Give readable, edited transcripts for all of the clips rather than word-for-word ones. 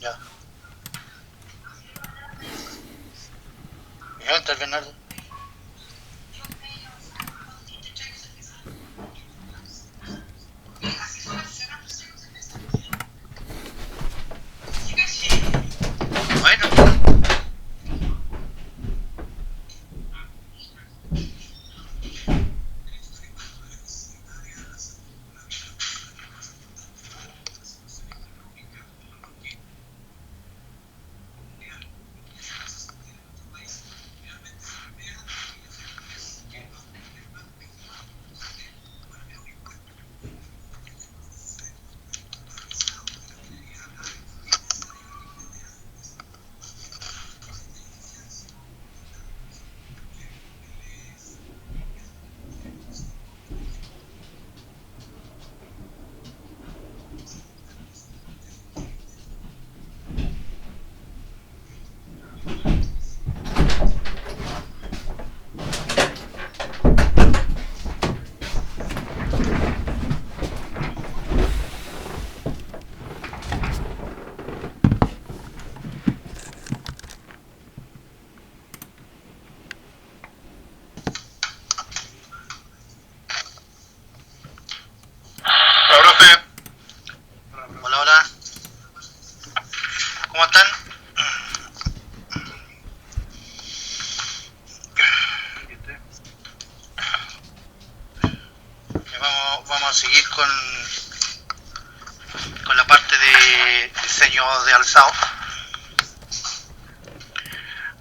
Ya. Ya está el Bernardo. Bueno. Hola, hola. ¿Cómo están? Vamos a seguir con la parte de diseño de alzado.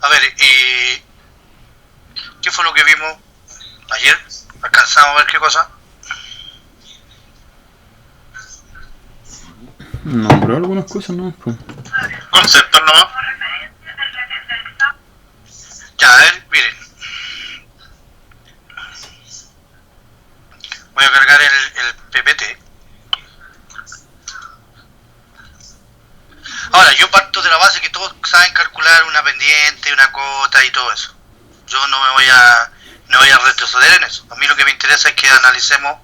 A ver, ¿qué fue lo que vimos ayer? ¿Alcanzamos a ver qué cosa? Nombró algunas cosas, ¿no? Pues. Conceptos nomás. Ya, a ver, miren. Voy a cargar el PPT. Ahora, yo parto de la base que todos saben calcular una pendiente, una cota y todo eso. Yo no voy a retroceder en eso. A mí lo que me interesa es que analicemos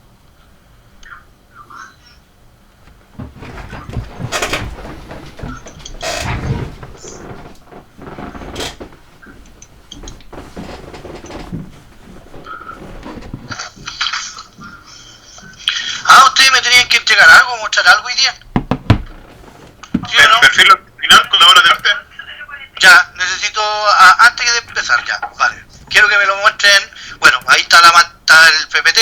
ustedes me tenían que entregar algo, mostrar algo hoy día. ¿Sí o no? El perfil final con la obra de arte. Ya, necesito, antes de empezar, ya, vale. Quiero que me lo muestren. Bueno, ahí está el PPT.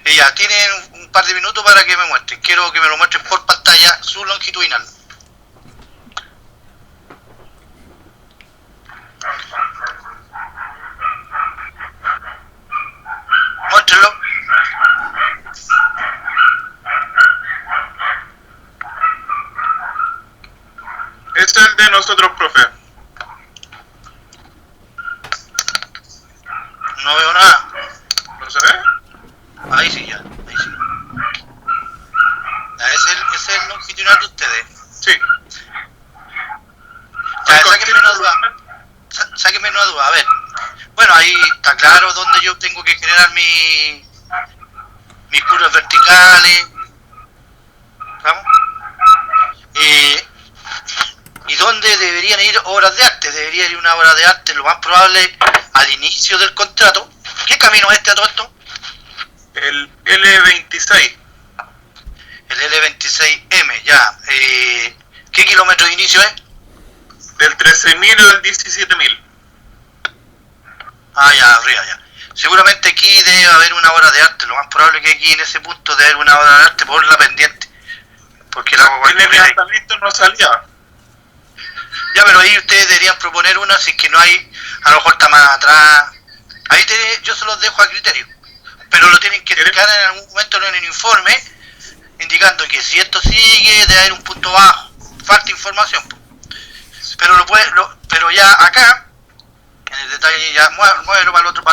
Y ya, tienen un par de minutos para que me muestren. Quiero que me lo muestren por pantalla, su longitudinal. Muéstrenlo. Este es el de nosotros, profe. No veo nada. ¿No se ve? Ahí sí, ya, ahí sí. Ya, ese es el longitudinal de ustedes. Sí. Ya, sáquenme una duda. Sáquenme una duda, a ver. Bueno, ahí está claro dónde yo tengo que generar mis curvas verticales. ¿Vamos? ¿Y dónde deberían ir obras de arte? Debería ir una obra de arte, lo más probable, al inicio del contrato. ¿Qué camino es este a todo esto? El L26. El L26M, ya. ¿Qué kilómetro de inicio es? Del 13.000 al 17.000. Ah, ya, arriba, ya. Seguramente aquí debe haber una obra de arte. Lo más probable es que aquí en ese punto debe haber una obra de arte por la pendiente. Porque la En el levantamiento no salía. Ya, pero ahí ustedes deberían proponer una, si es que no hay, a lo mejor está más atrás. Ahí yo se los dejo a criterio. Pero lo tienen que indicar en algún momento en el informe, indicando que si esto sigue, debe haber un punto bajo. Falta información. Pero pero ya acá, en el detalle, ya muévelo para el otro,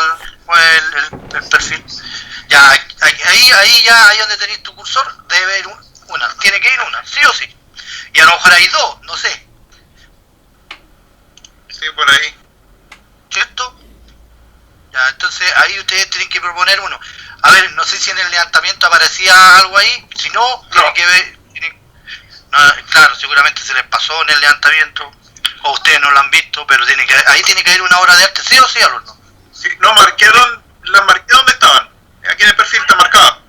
mueve el perfil. Ya, ahí ya, ahí donde tenéis tu cursor, debe haber una. Tiene que ir una, sí o sí. Y a lo mejor hay dos, no sé. Sí, por ahí. ¿Cierto? Ya, entonces ahí ustedes tienen que proponer uno. A ver, no sé si en el levantamiento aparecía algo ahí. Si no, tienen que ver. No, claro, seguramente se les pasó en el levantamiento, o ustedes no lo han visto, pero ahí tiene que haber una obra de arte, sí o sí, alumno. Sí, no, las marqué donde estaban. Aquí en el perfil está marcada.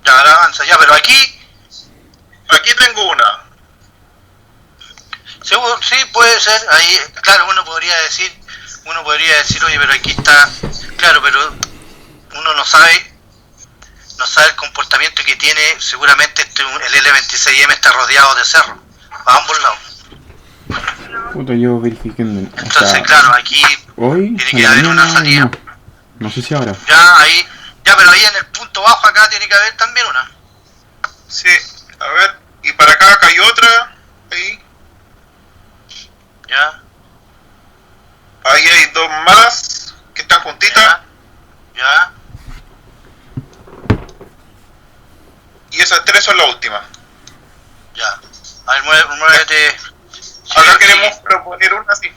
Ya, ahora avanza, ya, pero aquí, Aquí tengo una. seguro, sí puede ser, ahí, claro, uno podría decir, oye, pero aquí está, claro, pero uno no sabe el comportamiento que tiene, seguramente el L26M está rodeado de cerros, a ambos lados. Puta, yo verificando. Entonces, claro, aquí hoy tiene que haber una salida. No sé si ahora. Ya, ahí, pero ahí en el punto bajo acá tiene que haber también una. Sí, a ver. Y para acá hay otra. Ahí. Ya, Ahí hay dos más que están juntitas. ya. Y esas tres son las últimas. Ya. A ver, muévete. Acá Sí, queremos proponer una así.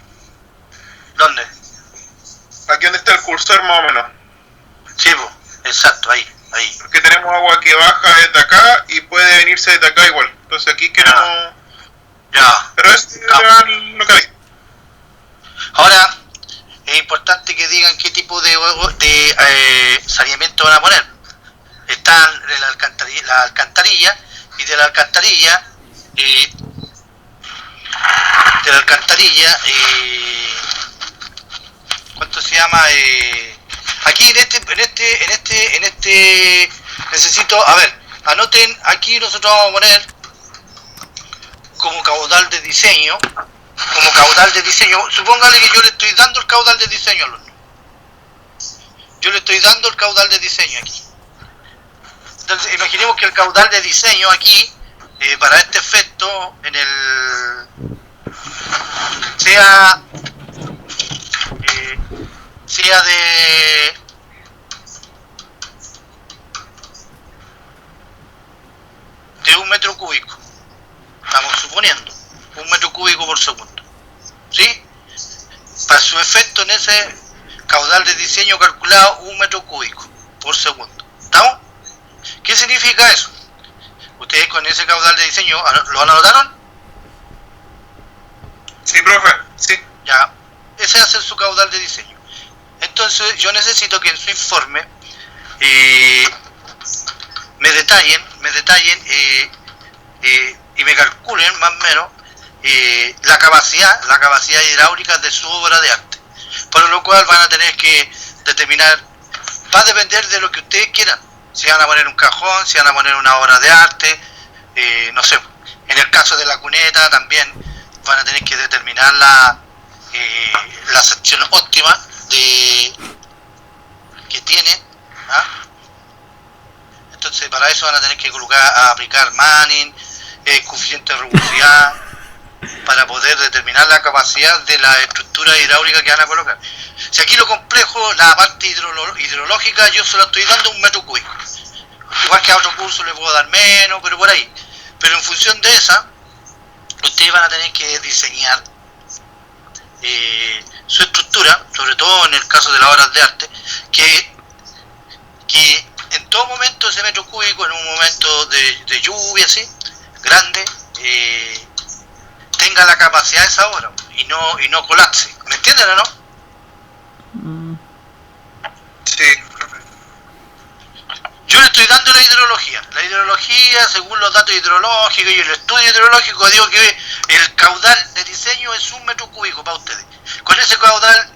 ¿Dónde? Aquí donde está el cursor más o menos. Sí, pues, exacto, ahí. Porque tenemos agua que baja desde acá y puede venirse desde acá igual. Entonces aquí queremos... Ya. Pero es lo que hay. Ahora, es importante que digan qué tipo de saneamiento van a poner. Están la alcantarilla, y de la alcantarilla, ¿cuánto se llama? Aquí en este necesito, a ver, anoten, aquí nosotros vamos a poner como caudal de diseño, supóngale que yo le estoy dando el caudal de diseño al alumno. Yo le estoy dando el caudal de diseño aquí. Entonces, imaginemos que el caudal de diseño aquí, para este efecto, sea de 1 metro cúbico. Estamos suponiendo 1 metro cúbico por segundo. ¿Sí? Para su efecto en ese caudal de diseño calculado, 1 metro cúbico por segundo. ¿Estamos? ¿Qué significa eso? ¿Ustedes con ese caudal de diseño lo anotaron? Sí, profe, sí. Ya, ese va a ser su caudal de diseño. Entonces yo necesito que en su informe me detallen y me calculen más o menos la capacidad hidráulica de su obra de arte. Por lo cual van a tener que determinar, va a depender de lo que ustedes quieran. Si van a poner un cajón, si van a poner una obra de arte, no sé. En el caso de la cuneta también van a tener que determinar la sección óptima que tiene. Entonces para eso van a tener que aplicar Manning, coeficiente de rugosidad, para poder determinar la capacidad de la estructura hidráulica que van a colocar. Si aquí lo complejo, la parte hidrológica, yo se la estoy dando 1 metro cúbico. Igual que a otro curso le puedo dar menos, pero por ahí. Pero en función de esa, ustedes van a tener que diseñar su estructura, sobre todo en el caso de las obras de arte, que en todo momento ese metro cúbico, en un momento de lluvia así, grande, tenga la capacidad de esa obra y no colapse. ¿Me entienden o no? Sí. Yo le estoy dando la hidrología. La hidrología, según los datos hidrológicos y el estudio hidrológico, digo que el caudal de diseño es 1 metro cúbico para ustedes. Con ese caudal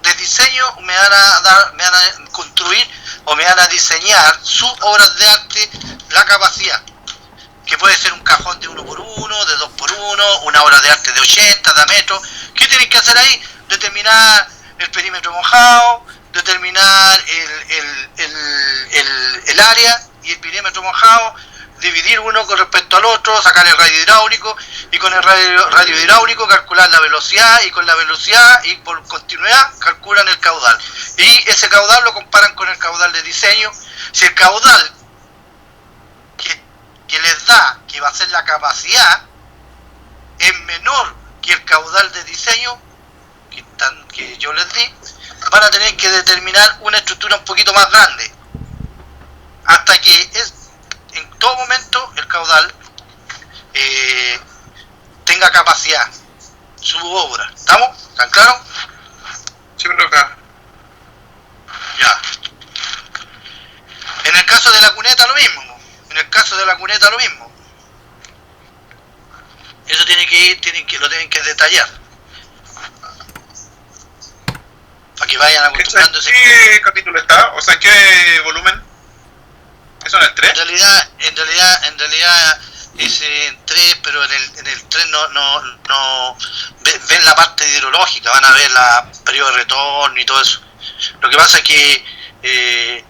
de diseño me van a construir o me van a diseñar sus obras de arte, la capacidad, que puede ser un cajón de 1 por 1, de 2 por 1, una obra de arte de 80, de metros. ¿Qué tienen que hacer ahí? Determinar el perímetro mojado, determinar el área y el perímetro mojado, dividir uno con respecto al otro, sacar el radio hidráulico, y con el radio hidráulico calcular la velocidad, y con la velocidad y por continuidad calculan el caudal, y ese caudal lo comparan con el caudal de diseño. Si el caudal que les da, que va a ser la capacidad, es menor que el caudal de diseño que yo les di, van a tener que determinar una estructura un poquito más grande, hasta que en todo momento el caudal la capacidad, su obra. ¿Estamos? ¿Están claros? Sí, profe. Ya. En el caso de la cuneta lo mismo. Eso tiene que ir, lo tienen que detallar. Para que vayan acostumbrándose. ¿En qué capítulo está? O sea, ¿en qué volumen? ¿Eso en el 3? En realidad es en 3, pero en el 3 no ven la parte hidrológica, van a ver la periodo de retorno y todo eso. Lo que pasa es que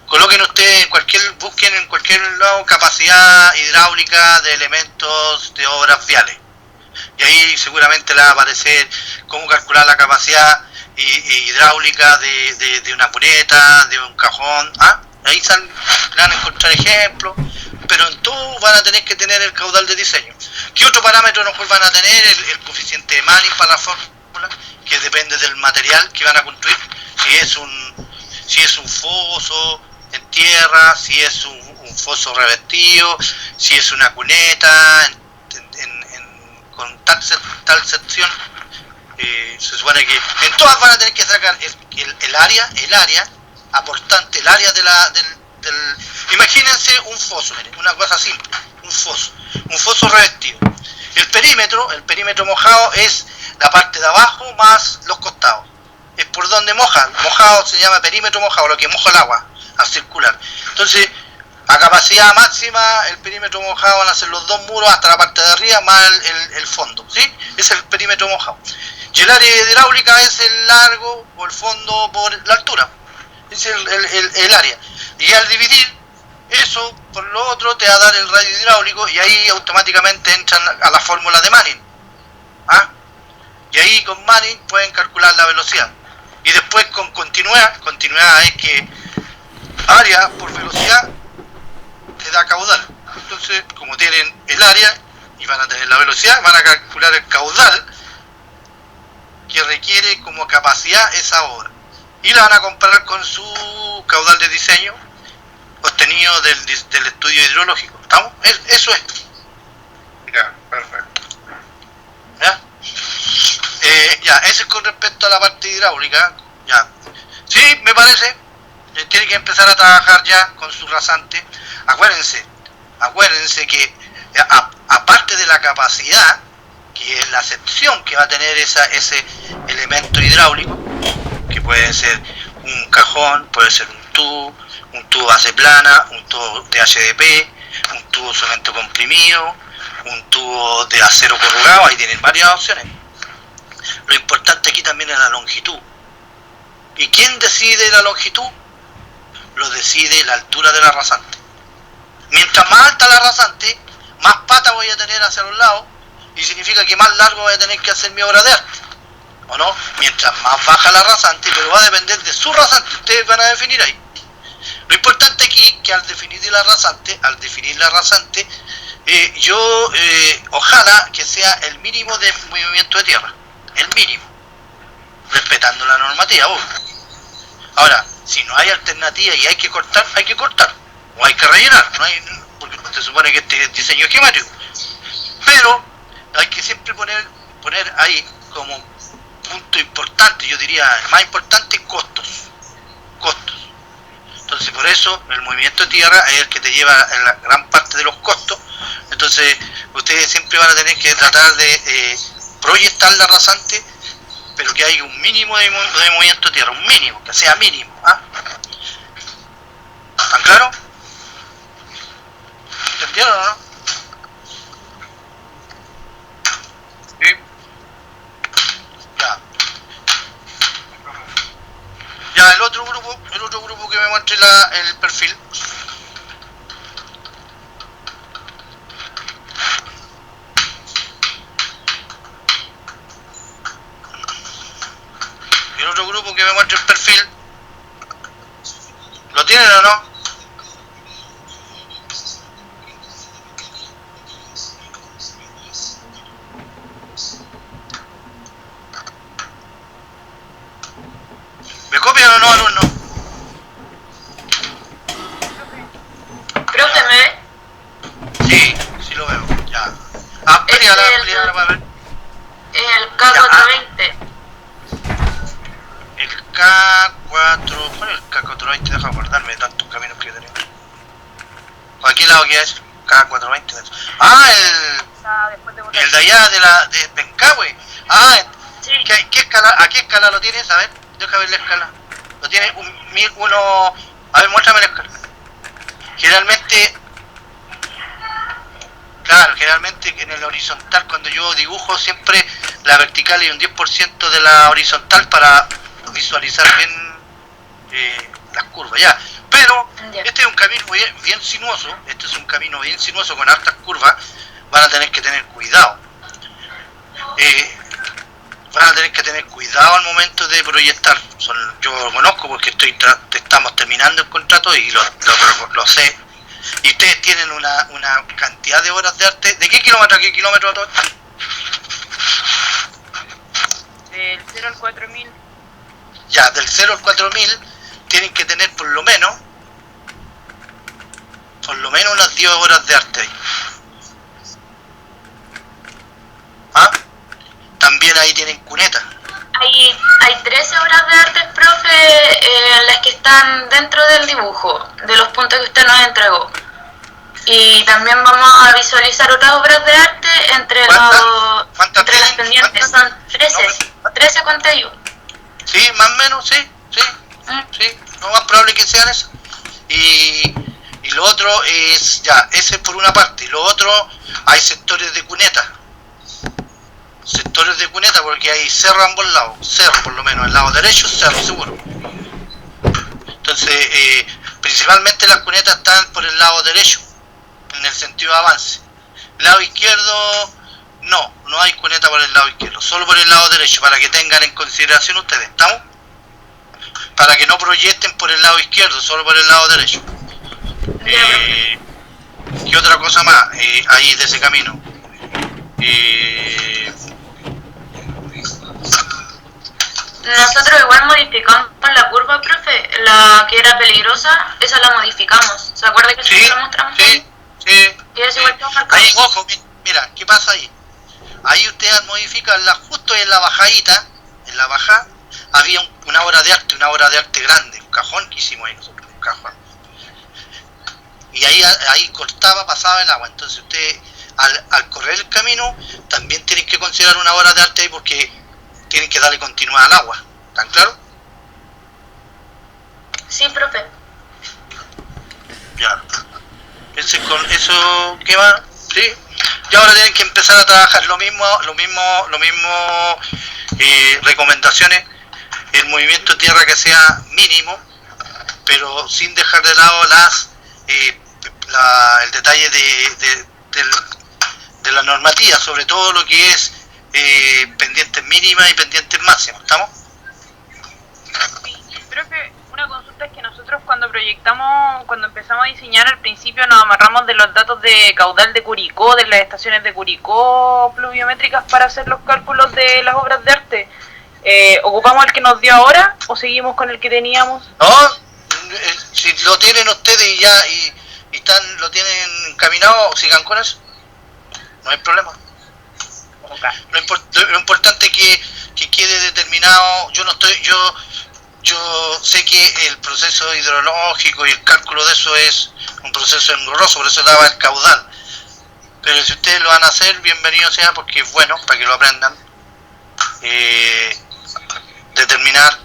coloquen ustedes busquen en cualquier lado capacidad hidráulica de elementos de obras viales. Y ahí seguramente le va a aparecer cómo calcular la capacidad hidráulica de una cuneta, de un cajón. Ahí van a encontrar ejemplos, pero en todo van a tener que tener el caudal de diseño. ¿Qué otro parámetro mejor van a tener? El coeficiente de Manning para la fórmula, que depende del material que van a construir. Si es un foso en tierra, si es un foso revestido, si es una cuneta con tal sección. Se supone que en todas van a tener que sacar el área aportante, el área del imagínense un foso, miren, una cosa simple, un foso revestido. El perímetro mojado es la parte de abajo más los costados. Es por donde mojado se llama perímetro mojado, lo que moja el agua al circular. Entonces, a capacidad máxima, el perímetro mojado van a ser los dos muros hasta la parte de arriba más el fondo, ¿sí? Es el perímetro mojado. Y el área hidráulica es el largo o el fondo por la altura. Es el área. Y al dividir eso por lo otro te va a dar el radio hidráulico y ahí automáticamente entran a la fórmula de Manning. Y ahí con Manning pueden calcular la velocidad. Y después con continuidad es que área por velocidad te da caudal. Entonces, como tienen el área y van a tener la velocidad, van a calcular el caudal que requiere como capacidad esa obra. Y la van a comparar con su caudal de diseño obtenido del estudio hidrológico. ¿Estamos? Eso es. Ya, perfecto. ¿Ya? Eso es con respecto a la parte hidráulica. Ya. Sí, me parece. Tiene que empezar a trabajar ya con su rasante. Acuérdense que aparte de la capacidad, que es la sección que va a tener ese elemento hidráulico, que puede ser un cajón, puede ser un tubo base plana, un tubo de HDP, un tubo cemento comprimido, un tubo de acero corrugado, ahí tienen varias opciones. Lo importante aquí también es la longitud. ¿Y quién decide la longitud? Lo decide la altura de la rasante. Mientras más alta la rasante, más patas voy a tener hacia los lados, y significa que más largo voy a tener que hacer mi obra de arte, ¿o no? Mientras más baja la rasante, pero va a depender de su rasante, ustedes van a definir ahí. Lo importante aquí es que al definir la rasante, ojalá que sea el mínimo de movimiento de tierra, el mínimo, respetando la normativa, obvio. Ahora, si no hay alternativa y hay que cortar, o hay que rellenar, porque se supone que este es diseño esquemático, pero hay que siempre poner ahí como punto importante, yo diría, más importante, costos. Entonces, por eso el movimiento de tierra es el que te lleva en la gran parte de los costos. Entonces, ustedes siempre van a tener que tratar de proyectar la rasante, pero que haya un mínimo de movimiento de tierra, un mínimo, que sea mínimo. ¿Están claros? ¿Entendieron o no? Sí. Ya, el otro grupo que me muestre el perfil. El otro grupo que me muestre el perfil. ¿Lo tienen o no? ¿Me copian o no, alumno? Profe, ¿me ve? Sí lo veo, ya. Amplía ahora va a ver. El K420. El K4... ¿Cuál es el K420? Deja acordarme de tantos caminos que tenemos. ¿A qué lado queda eso? K420. Ah, el de allá de Pencahue. Ah, Sí. ¿a qué escala lo tienes? A ver, deja ver la escala. Lo tiene uno... A ver, muéstrame la escala. Generalmente en el horizontal, cuando yo dibujo, siempre la vertical y un 10% de la horizontal para visualizar bien las curvas, ya. Pero este es un camino bien sinuoso, con hartas curvas. Van a tener que tener cuidado. Al momento de proyectar. Yo lo conozco porque estamos terminando el contrato y lo sé. Y ustedes tienen una cantidad de horas de arte. ¿De qué kilómetro a qué kilómetro todo esto? Del 0 al 4000. Ya, del 0 al 4000 tienen que tener por lo menos unas 10 horas de arte ahí. ¿Ah? También ahí tienen cuneta. Hay 13 horas de arte, profe, las que están dentro del dibujo, de los puntos que usted nos entregó. Y también vamos a visualizar otras obras de arte entre las pendientes. Son 13 conté yo. Sí, más o menos, sí. Lo más probable que sean esas. Y lo otro es, ya, ese es por una parte. Y lo otro, hay sectores de cuneta. Porque hay cerro a ambos lados. Cerro, por lo menos, el lado derecho, cerro, seguro. Entonces, principalmente las cunetas están por el lado derecho, en el sentido de avance. El lado izquierdo, no hay cuneta por el lado izquierdo, solo por el lado derecho, para que tengan en consideración ustedes, ¿estamos? Para que no proyecten por el lado izquierdo, solo por el lado derecho. ¿Qué otra cosa más ahí de ese camino? Nosotros igual modificamos la curva, profe, la que era peligrosa, esa la modificamos. ¿Se acuerda que Sí, la mostramos? sí. Y eso igual está marcado. Ahí, ojo, mira, ¿qué pasa ahí? Ahí ustedes al modificarla, justo en la bajadita, en la bajada, había una obra de arte grande, un cajón que hicimos ahí nosotros, un cajón. Y ahí pasaba el agua. Entonces ustedes, al correr el camino, también tienen que considerar una obra de arte ahí porque tienen que darle continuidad al agua. ¿Están claros? Sí, profe. Ya. Con eso, ¿qué va? Sí. Y ahora tienen que empezar a trabajar lo mismo, recomendaciones, el movimiento de tierra que sea mínimo, pero sin dejar de lado el detalle de la normativa, sobre todo lo que es pendientes mínimas y pendientes máximas, ¿estamos? Sí, profe, una consulta es que nosotros cuando empezamos a diseñar al principio nos amarramos de los datos de caudal de Curicó, de las estaciones de Curicó pluviométricas para hacer los cálculos de las obras de arte. ¿Ocupamos el que nos dio ahora o seguimos con el que teníamos? No, si lo tienen ustedes lo tienen encaminado, sigan con eso, no hay problema. Okay. Lo importante es que quede determinado. Yo sé que el proceso hidrológico y el cálculo de eso es un proceso engorroso, por eso daba el caudal. Pero si ustedes lo van a hacer, bienvenido sea, porque es bueno para que lo aprendan. Determinar,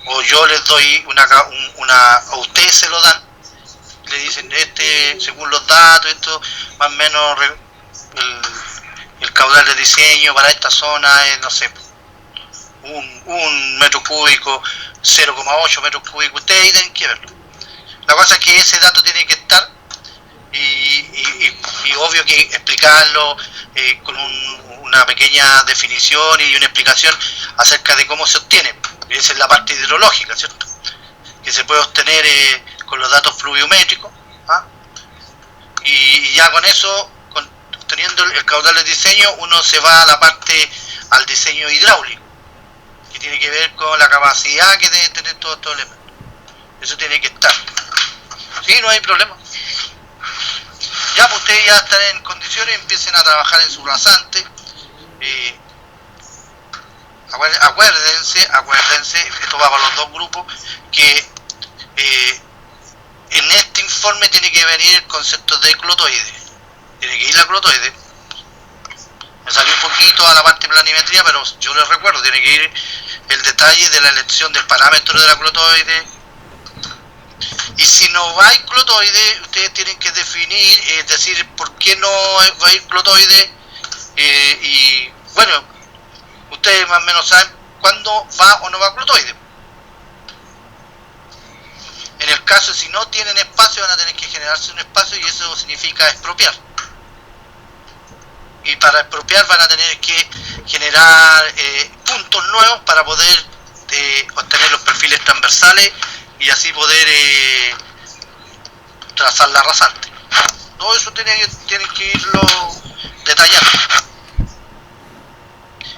o yo les doy o ustedes se lo dan, le dicen según los datos, esto más o menos el caudal de diseño para esta zona es, no sé, un metro cúbico, 0,8 metros cúbicos. Ustedes ahí tienen que verlo. La cosa es que ese dato tiene que estar y obvio que explicarlo con una pequeña definición y una explicación acerca de cómo se obtiene. Esa es la parte hidrológica, ¿cierto? Que se puede obtener con los datos pluviométricos, ¿ah? Y ya con eso, obteniendo el caudal de diseño, uno se va al diseño hidráulico, que tiene que ver con la capacidad que deben tener todos estos elementos. Eso tiene que estar. Sí, no hay problema. Ya, pues ustedes ya están en condiciones, empiecen a trabajar en su rasante. Acuérdense, esto va para los dos grupos, que en este informe tiene que venir el concepto de clotoide. Tiene que ir la clotoide. Me salió un poquito a la parte de planimetría, pero yo les recuerdo, tiene que ir el detalle de la elección del parámetro de la clotoide. Y si no va a ir clotoide, ustedes tienen que definir, decir por qué no va a ir clotoide. Y bueno, ustedes más o menos saben cuándo va o no va clotoide. En el caso, si no tienen espacio, van a tener que generarse un espacio, y eso significa expropiar. Y para expropiar van a tener que generar puntos nuevos para poder obtener los perfiles transversales y así poder trazar la rasante. Todo eso tienen que irlo detallando.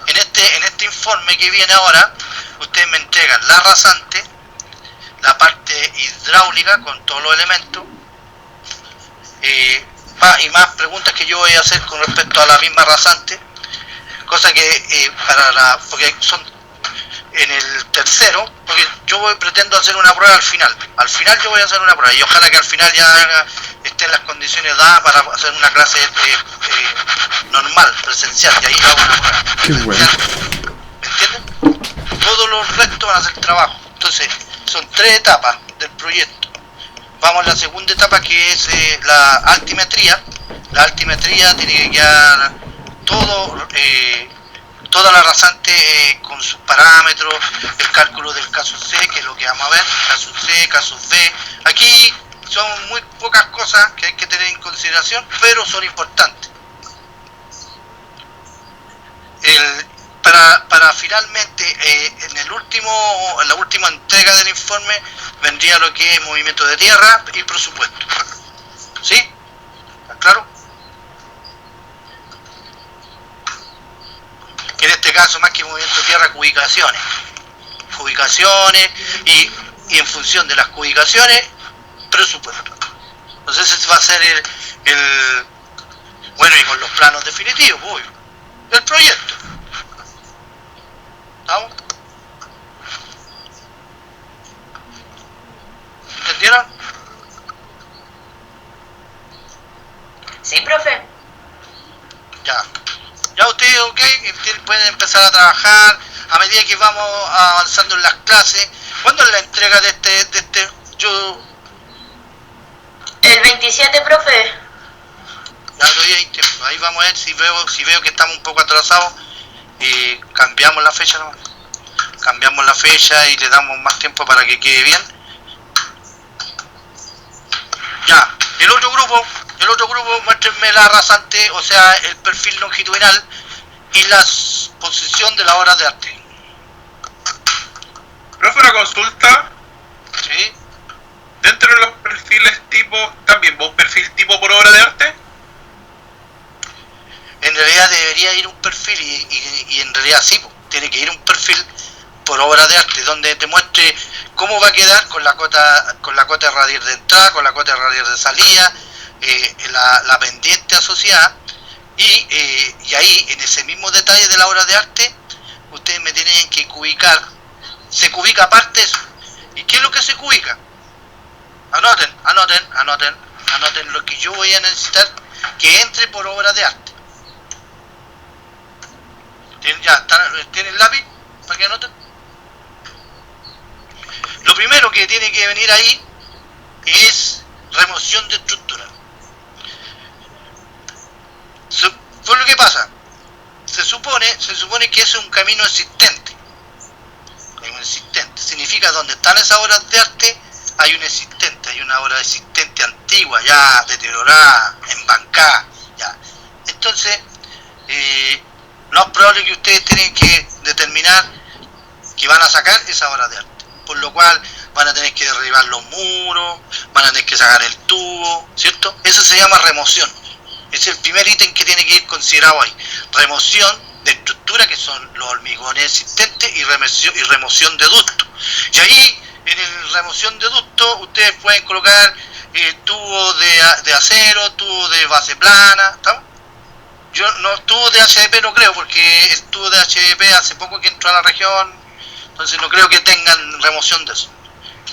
En este informe que viene ahora, ustedes me entregan la rasante, la parte hidráulica con todos los elementos, y más preguntas que yo voy a hacer con respecto a la misma rasante, cosa que porque son en el tercero, porque yo pretendo hacer una prueba al final yo voy a hacer una prueba, y ojalá que al final ya estén las condiciones dadas para hacer una clase normal, presencial, y ahí hago una prueba presencial. ¿Me entienden? Todos los restos van a ser trabajo. Entonces, son 3 etapas del proyecto. Vamos a la segunda etapa, que es la altimetría. La altimetría tiene que quedar toda la rasante con sus parámetros, el cálculo del caso C, que es lo que vamos a ver, caso C, caso B. Aquí son muy pocas cosas que hay que tener en consideración, pero son importantes. Para finalmente, en la última entrega del informe, vendría lo que es movimiento de tierra y presupuesto. ¿Sí? ¿Está claro? Que en este caso, más que movimiento de tierra, ubicaciones y en función de las ubicaciones, presupuesto. Entonces ese va a ser bueno, y con los planos definitivos, obvio, del proyecto. ¿Estamos? ¿Entendieron? Sí, profe. Ya ustedes, ok, pueden empezar a trabajar a medida que vamos avanzando en las clases. ¿Cuándo es la entrega de este? El 27, profe. Ya todavía hay tiempo. Ahí vamos a ver si veo que estamos un poco atrasados. Cambiamos la fecha, ¿no? Cambiamos la fecha y le damos más tiempo para que quede bien. Ya, el otro grupo, muéstrenme la rasante, o sea, el perfil longitudinal y la posición de la obra de arte. Profe, una consulta. ¿Sí? Dentro de los perfiles tipo, ¿también va un perfil tipo por obra de arte? En realidad debería ir un perfil y en realidad sí, tiene que ir un perfil por obra de arte, donde te muestre cómo va a quedar con la cota radial de entrada, con la cota radial de salida, la pendiente asociada, y ahí, en ese mismo detalle de la obra de arte, ustedes me tienen que cubicar. Se cubica aparte eso. ¿Y qué es lo que se cubica? Anoten lo que yo voy a necesitar que entre por obra de arte. ¿Tienen lápiz para que anoten? Lo primero que tiene que venir ahí es remoción de estructura. Pues lo que pasa, se supone que es un camino existente. Significa donde están esas obras de arte hay un existente, hay una obra existente antigua, ya deteriorada, embancada, ya. Entonces, lo más probable es que ustedes tienen que determinar que van a sacar esa obra de arte, por lo cual van a tener que derribar los muros, van a tener que sacar el tubo, ¿cierto? Eso se llama remoción. Es el primer ítem que tiene que ir considerado ahí. Remoción de estructura, que son los hormigones existentes, y remoción de ducto. Y ahí, en el remoción de ducto, ustedes pueden colocar tubo de acero, tubo de base plana, ¿estamos? Yo no, tubo de HDP no creo, porque el tubo de HDP hace poco que entró a la región, entonces no creo que tengan remoción de eso.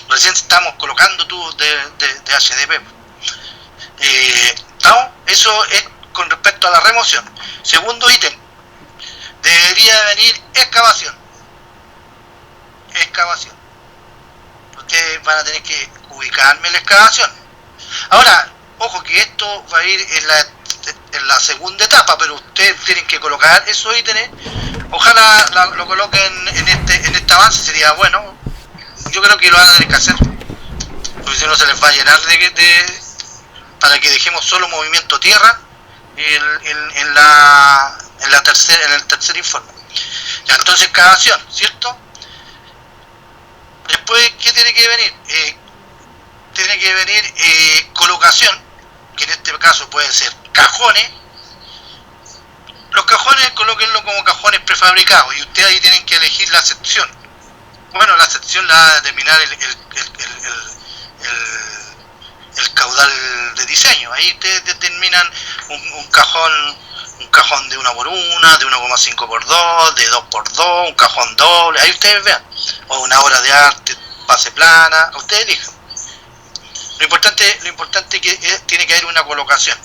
Recién estamos colocando tubos de HDP. ¿Estamos? Eso es con respecto a la remoción. Segundo ítem, debería venir excavación. Excavación. Ustedes van a tener que ubicarme la excavación. Ahora, ojo que esto va a ir en la segunda etapa, pero ustedes tienen que colocar esos ítems. Ojalá lo coloquen en este avance, sería bueno. Yo creo que lo van a tener que hacer, porque si no se les va a llenar para que dejemos solo movimiento tierra en el tercer informe. Ya, entonces excavación, ¿cierto? Después, ¿qué tiene que venir? Tiene que venir colocación, que en este caso pueden ser cajones. Los cajones colóquenlo como cajones prefabricados y ustedes ahí tienen que elegir la sección. Bueno, la sección la va a determinar el caudal de diseño. Ahí ustedes determinan un cajón de 1x1, de 1,5x2, de 2x2, un cajón doble, ahí ustedes vean. O una obra de arte, base plana, ustedes elijan. Lo importante es que tiene que haber una colocación.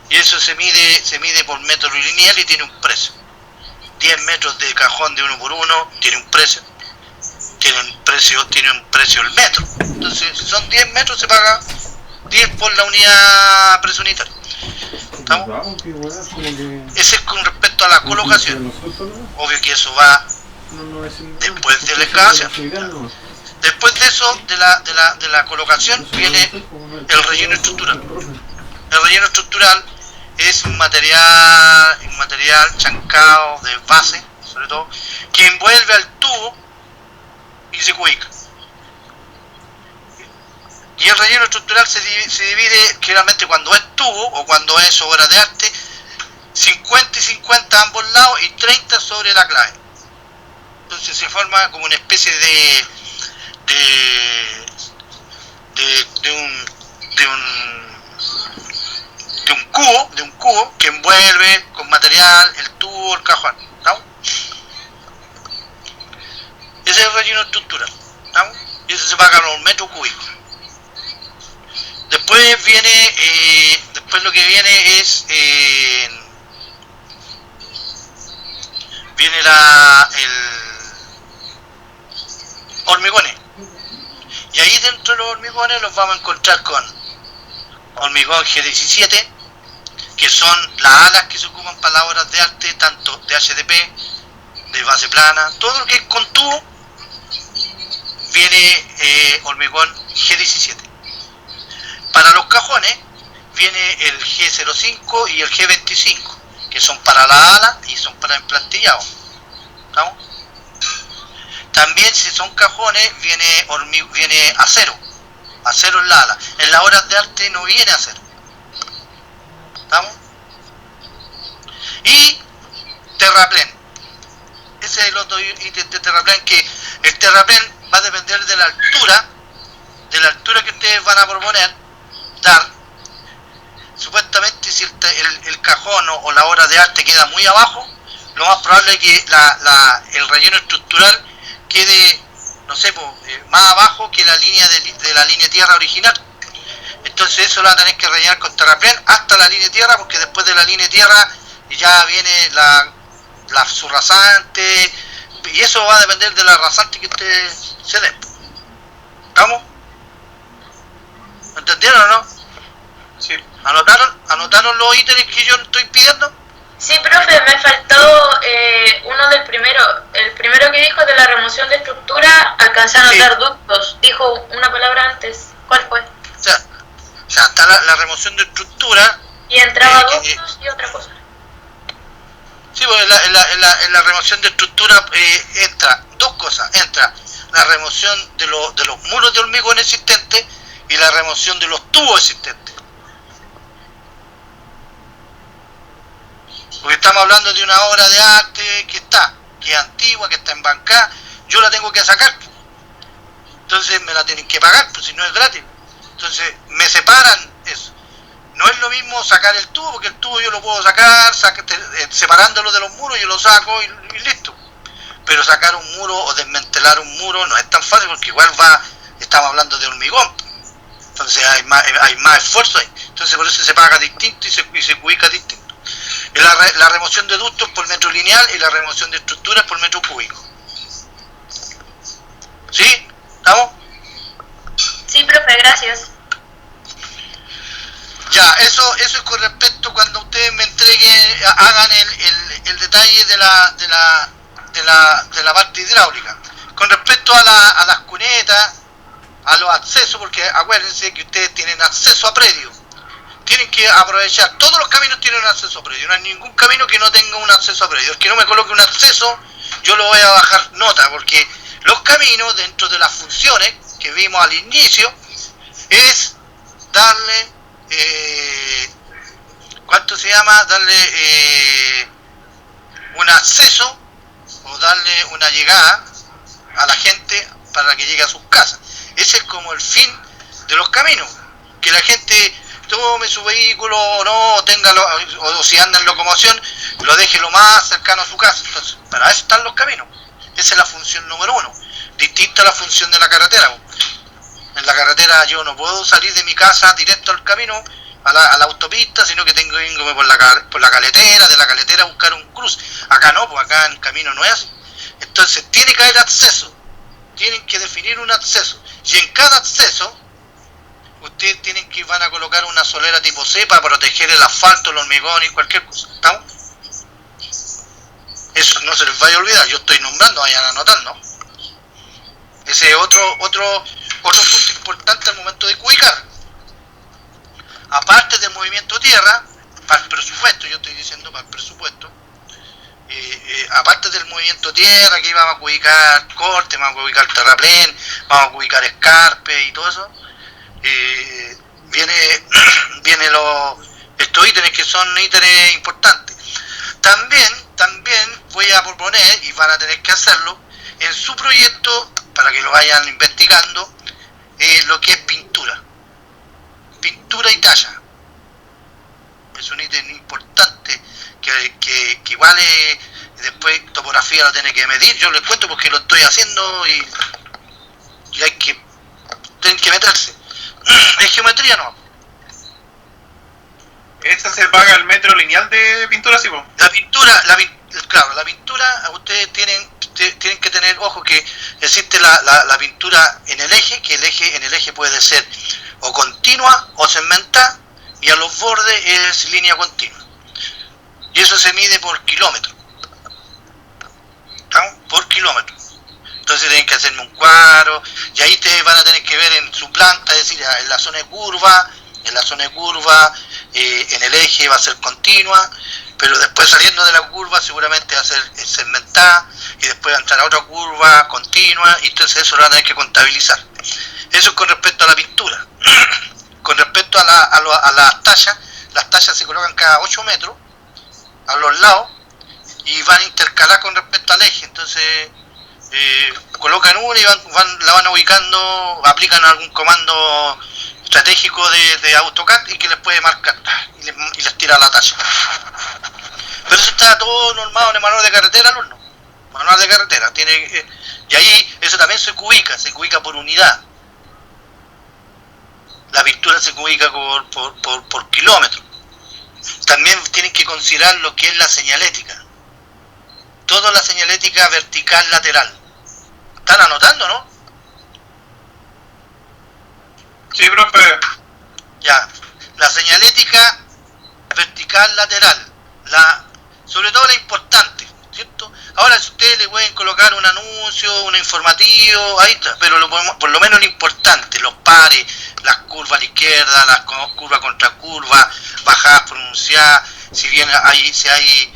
Y eso se mide por metro lineal y tiene un precio. 10 metros de cajón de 1x1 tiene un precio. Tiene un precio el metro. Entonces, si son 10 metros, se paga 10 por la unidad precio unitaria. ¿Estamos? Ese es con respecto a la colocación. Obvio que eso va después de la excavación. Después de eso, de la colocación, viene el relleno estructural. El relleno estructural es un material chancado de base, sobre todo, que envuelve al tubo y se cubica. Y el relleno estructural se divide generalmente cuando es tubo o cuando es obra de arte, 50 y 50 a ambos lados y 30 sobre la clave. Entonces se forma como una especie de un cubo que envuelve con material el tubo, el cajón, ¿no? Ese es el relleno estructural, ¿no? Y eso se paga en un metro cúbico. Después viene, lo que viene es viene hormigones. Y ahí dentro de los hormigones los vamos a encontrar con hormigón G17, que son las alas que se ocupan para las obras de arte, tanto de HDP, de base plana, todo lo que es con tubo, viene hormigón G17. Para los cajones viene el G05 y el G25, que son para la ala y son para emplantillado. ¿Estamos? También si son cajones viene acero en la ala. En las obras de arte no viene acero. ¿Estamos? Y terraplén. Ese es el otro ítem de terraplén, que el terraplén va a depender de la altura que ustedes van a proponer dar. Supuestamente si el cajón o la obra de arte queda muy abajo, lo más probable es que el relleno estructural quede, no sé, más abajo que la línea de la línea tierra original. Entonces eso lo van a tener que rellenar con terraplén hasta la línea tierra, porque después de la línea tierra ya viene la subrasante, y eso va a depender de la rasante que ustedes se den. ¿Estamos? ¿Entendieron o no? Sí. ¿Anotaron los ítems que yo estoy pidiendo? Sí, profe, me faltó uno del primero. El primero que dijo de la remoción de estructura, alcancé a anotar ductos. Dijo una palabra antes. ¿Cuál fue? O sea está la remoción de estructura. Y entraba ductos y otra cosa. Sí, pues en la remoción de estructura entra dos cosas. Entra la remoción de los muros de hormigón existentes y la remoción de los tubos existentes. Porque estamos hablando de una obra de arte que es antigua, que está embancada, yo la tengo que sacar. Entonces me la tienen que pagar, pues si no es gratis. Entonces me separan eso. No es lo mismo sacar el tubo, porque el tubo yo lo puedo sacar, separándolo de los muros, yo lo saco y listo. Pero sacar un muro o desmantelar un muro no es tan fácil, porque igual estamos hablando de hormigón. Entonces hay más esfuerzo ahí. Entonces por eso se paga distinto y se ubica distinto. La remoción de ductos por metro lineal y la remoción de estructuras por metro cúbico. ¿Sí? ¿Estamos? Sí, profe, gracias. Ya, eso es con respecto cuando ustedes me entreguen, hagan el detalle de la parte hidráulica. Con respecto a las cunetas, a los accesos, porque acuérdense que ustedes tienen acceso a predio. Tienen que aprovechar, todos los caminos tienen un acceso a predio, no hay ningún camino que no tenga un acceso a predio. El que no me coloque un acceso, yo lo voy a bajar nota, porque los caminos, dentro de las funciones que vimos al inicio, es darle, darle un acceso o darle una llegada a la gente para que llegue a sus casas. Ese es como el fin de los caminos, que la gente tome su vehículo o no, o si anda en locomoción, lo deje lo más cercano a su casa. Entonces, para eso están los caminos. Esa es la función número 1, distinta a la función de la carretera. En la carretera yo no puedo salir de mi casa directo al camino, a la autopista, sino que tengo que irme por la caletera, de la caletera a buscar un cruce. Acá no, pues acá en el camino no es así. Entonces tiene que haber acceso, tienen que definir un acceso, y en cada acceso ustedes van a colocar una solera tipo C para proteger el asfalto, el hormigón y cualquier cosa. ¿Estamos? Eso no se les vaya a olvidar, yo estoy nombrando, vayan anotando. Ese es otro punto importante al momento de cubicar. Aparte del movimiento tierra, para el presupuesto, yo estoy diciendo para el presupuesto, aparte del movimiento tierra, que vamos a cubicar corte, vamos a cubicar terraplén, vamos a cubicar escarpe y todo eso, viene estos ítems que son ítems importantes. También voy a proponer, y van a tener que hacerlo, en su proyecto, para que lo vayan investigando, lo que es pintura y talla. Es un ítem importante que igual después topografía lo tiene que medir. Yo les cuento porque lo estoy haciendo y tienen que meterse. Es geometría, no. ¿Esta se paga el metro lineal de pintura, sí, po? La pintura, ustedes tienen que tener ojo que existe la pintura en el eje, que en el eje puede ser o continua o segmentada, y a los bordes es línea continua. Y eso se mide por kilómetro. ¿Estamos? Por kilómetro. Entonces tienen que hacerme un cuadro, y ahí ustedes van a tener que ver en su planta, es decir, en la zona de curva, en el eje va a ser continua, pero después saliendo de la curva seguramente va a ser segmentada, y después va a entrar a otra curva continua, y entonces eso lo van a tener que contabilizar. Eso es con respecto a la pintura. Con respecto a las tallas se colocan cada 8 metros a los lados y van a intercalar con respecto al eje. Entonces colocan una y la van ubicando, aplican algún comando estratégico de AutoCAD y que les puede marcar y les tira la talla. Pero eso está todo normado en el manual de carretera, alumno. Manual de carretera. Y ahí eso también se cubica por unidad. La pintura se ubica por kilómetro. También tienen que considerar lo que es la señalética. Toda la señalética vertical lateral. ¿Están anotando, no? Sí, profe. Ya. La señalética vertical lateral. Sobre todo la importante, ¿cierto? Ahora si ustedes le pueden colocar un anuncio, un informativo, ahí está, pero por lo menos lo importante, los pares, las curvas a la izquierda, las curvas contra curvas, bajadas pronunciadas, si bien hay,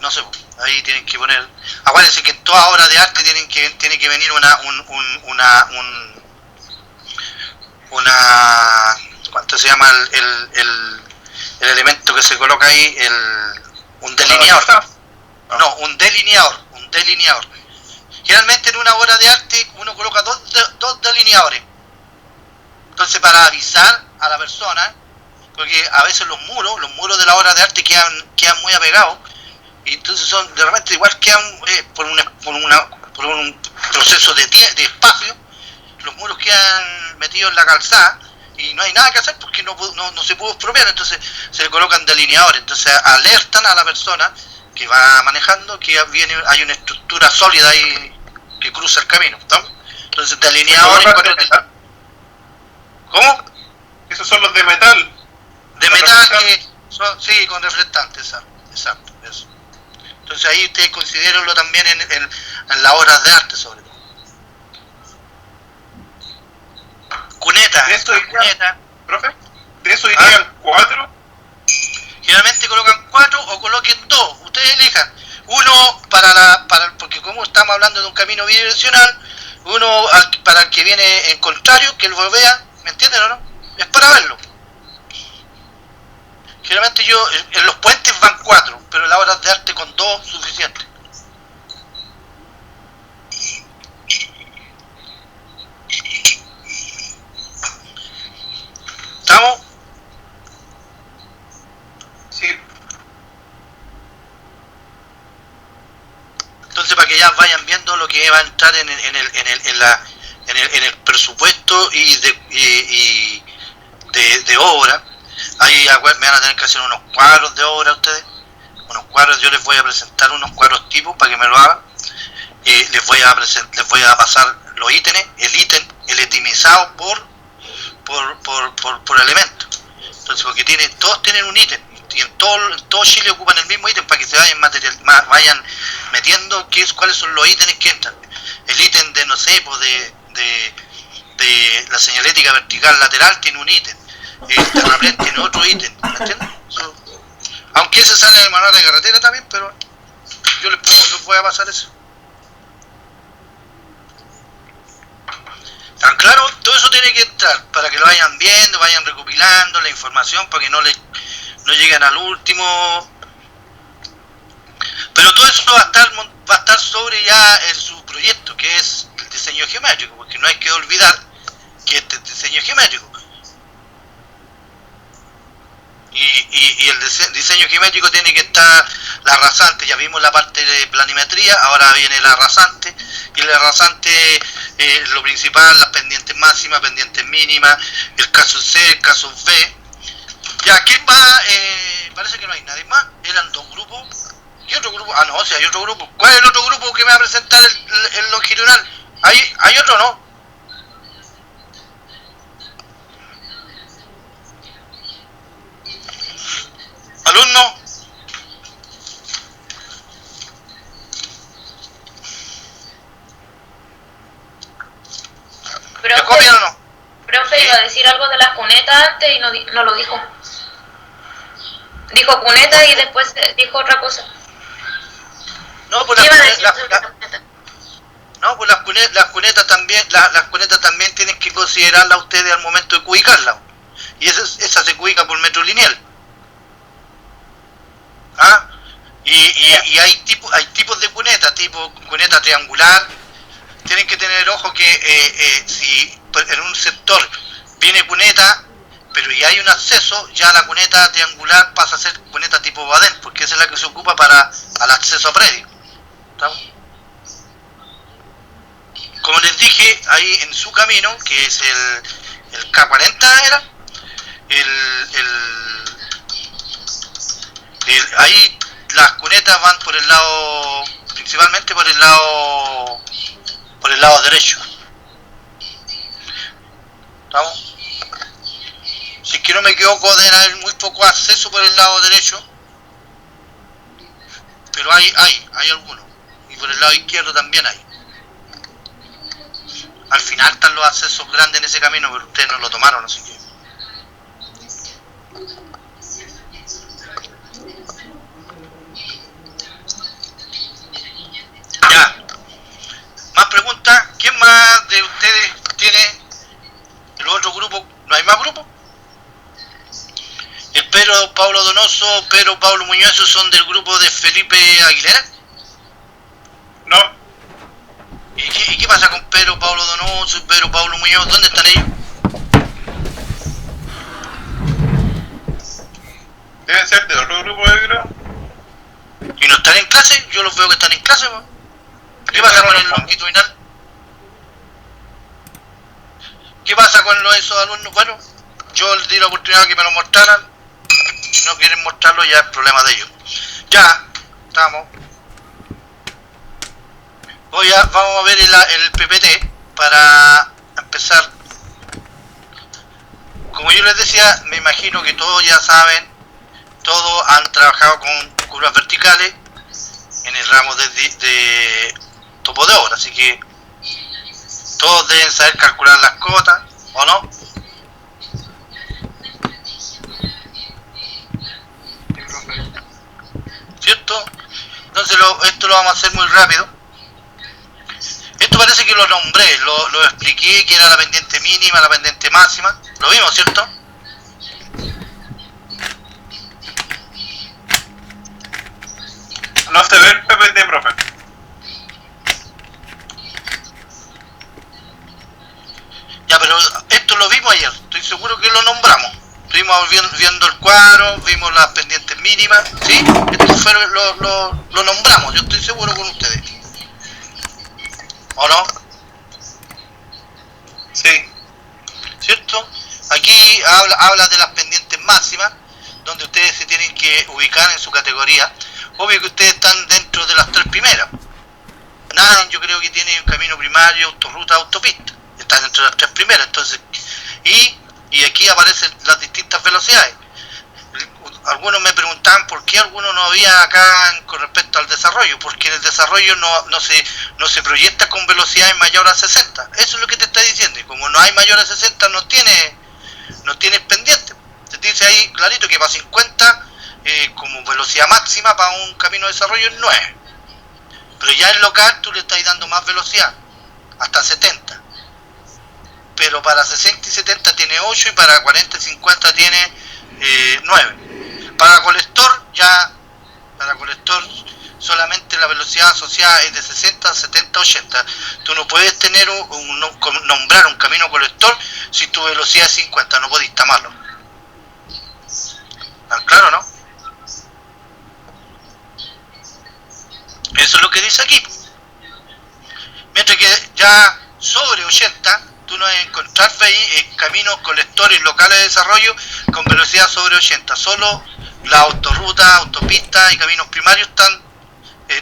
no sé, ahí tienen que poner, acuérdense que en toda obra de arte tiene que venir ¿cuánto se llama el elemento que se coloca ahí? Un delineador. No, un delineador. Generalmente en una obra de arte uno coloca dos delineadores. Entonces, para avisar a la persona, porque a veces los muros de la obra de arte quedan muy apegados, y entonces de repente igual quedan por un proceso de espacio, los muros quedan metidos en la calzada y no hay nada que hacer porque no se pudo expropiar, entonces se le colocan delineadores, entonces alertan a la persona que va manejando que hay una estructura sólida ahí que cruza el camino, ¿estamos? Entonces delineadores. ¿Cómo? Esos son los de metal. De metal, sí, con reflectantes, exacto, eso. Entonces ahí ustedes considérenlo también en las obras de arte, sobre todo. Cuneta. ¿De eso irían, profe? ¿De eso irían 4? Generalmente colocan 4 o coloquen 2, ustedes elijan. Uno porque como estamos hablando de un camino bidireccional, uno para el que viene en contrario, que él lo vea, ¿me entienden o no? Es para verlo. Generalmente en los puentes van 4, pero en las obras de arte con 2 suficiente. ¿Estamos? Sí. Entonces, para que ya vayan viendo lo que va a entrar en el presupuesto y de obra, ahí me van a tener que hacer unos cuadros de obra ustedes, unos cuadros. Yo les voy a presentar unos cuadros tipos para que me lo hagan. Les voy a pasar los ítems, el itemizado por elemento. Entonces, porque todos tienen un ítem, y en todo Chile ocupan el mismo ítem para que se vayan metiendo cuáles son los ítems que entran. El ítem de, no sé, pues de la señalética vertical lateral tiene un ítem, el terraplén tiene otro ítem, ¿me entiendes? Aunque ese sale del manual de carretera también, pero yo les voy a pasar eso. ¿Tan claro? Todo eso tiene que entrar para que lo vayan viendo, vayan recopilando la información para que no lleguen al último. Pero todo eso va a estar sobre ya en su proyecto, que es el diseño geométrico, porque no hay que olvidar que este es diseño geométrico. Y el diseño geométrico tiene que estar la rasante. Ya vimos la parte de planimetría, ahora viene la rasante, y la rasante, lo principal, las pendientes máximas, pendientes mínimas, el caso C, el caso B. Ya, ¿quién va? Parece que no hay nadie más, eran 2 grupos. ¿Y otro grupo? Ah, no, o sea, hay otro grupo. ¿Cuál es el otro grupo que me va a presentar el longitudinal? ¿Hay otro no? ¿Alumno? ¿Me copian o no? Profe, iba a decir algo de las cunetas antes y no lo dijo. Dijo cuneta y después dijo otra cosa. No, pues las cunetas también tienen que considerarlas ustedes al momento de cubicarlas. Y esa se cubica por metro lineal. ¿Ah? Y hay tipos de cuneta, tipo cuneta triangular. Tienen que tener ojo que si en un sector viene cuneta, pero ya hay un acceso, ya la cuneta triangular pasa a ser cuneta tipo badén, porque esa es la que se ocupa para el acceso a predio. ¿Estamos? Como les dije, ahí en su camino, que es el K40 era, ahí las cunetas van por el lado, principalmente por el lado derecho. ¿Estamos? Si es que no me equivoco, deben haber muy poco acceso por el lado derecho, pero hay algunos, y por el lado izquierdo también hay. Al final están los accesos grandes en ese camino, pero ustedes no lo tomaron, así que... Ya. ¿Más preguntas? ¿Quién más de ustedes tiene el otro grupo? ¿No hay más grupos? El Pedro Pablo Donoso, Pedro Pablo Muñoz, ¿esos son del grupo de Felipe Aguilera? No. ¿Y qué pasa con Pedro Pablo Donoso y Pedro Pablo Muñoz? ¿Dónde están ellos? Deben ser de otro grupo de grado. ¿Y no están en clase? Yo los veo que están en clase, po. ¿Qué pasa con el longitudinal? ¿Qué pasa con esos alumnos? Bueno, yo les di la oportunidad de que me lo mostraran. Si no quieren mostrarlo, ya es problema de ellos. Ya, estamos. Vamos a ver el PPT para empezar. Como yo les decía, me imagino que todos ya saben, todos han trabajado con curvas verticales en el ramo de topo de obra, así que todos deben saber calcular las cotas, ¿o no? ¿Cierto? Entonces esto lo vamos a hacer muy rápido. Esto parece que lo nombré, lo expliqué, que era la pendiente mínima, la pendiente máxima. Lo vimos, ¿cierto? No se ve el PPT, profe. Ya, pero esto lo vimos ayer, estoy seguro que lo nombramos. Estuvimos viendo el cuadro, vimos las pendientes mínimas, ¿sí? Esto fue lo nombramos, yo estoy seguro con ustedes. ¿O no? Sí. ¿Cierto? Aquí habla de las pendientes máximas, donde ustedes se tienen que ubicar en su categoría. Obvio que ustedes están dentro de las tres primeras. Nadie, yo creo que tiene un camino primario, autorruta, autopista. Están dentro de las tres primeras. Entonces, y aquí aparecen las distintas velocidades. Algunos me preguntaban por qué algunos no había acá con respecto al desarrollo, porque en el desarrollo no se proyecta con velocidades mayor a 60. Eso es lo que te está diciendo, y como no hay mayor a 60 no tienes pendiente. Te dice ahí clarito que para 50 como velocidad máxima para un camino de desarrollo es 9. Pero ya en local tú le estás dando más velocidad, hasta 70. Pero para 60 y 70 tiene 8 y para 40 y 50 tiene 9. Para colector solamente la velocidad asociada es de 60, 70, 80. Tú no puedes tener nombrar un camino colector si tu velocidad es 50, no podés tamarlo. ¿Tan claro, no? Eso es lo que dice aquí. Mientras que ya sobre 80, tú no vas a encontrar caminos colectores locales de desarrollo con velocidad sobre 80. Solo la autorruta, autopistas y caminos primarios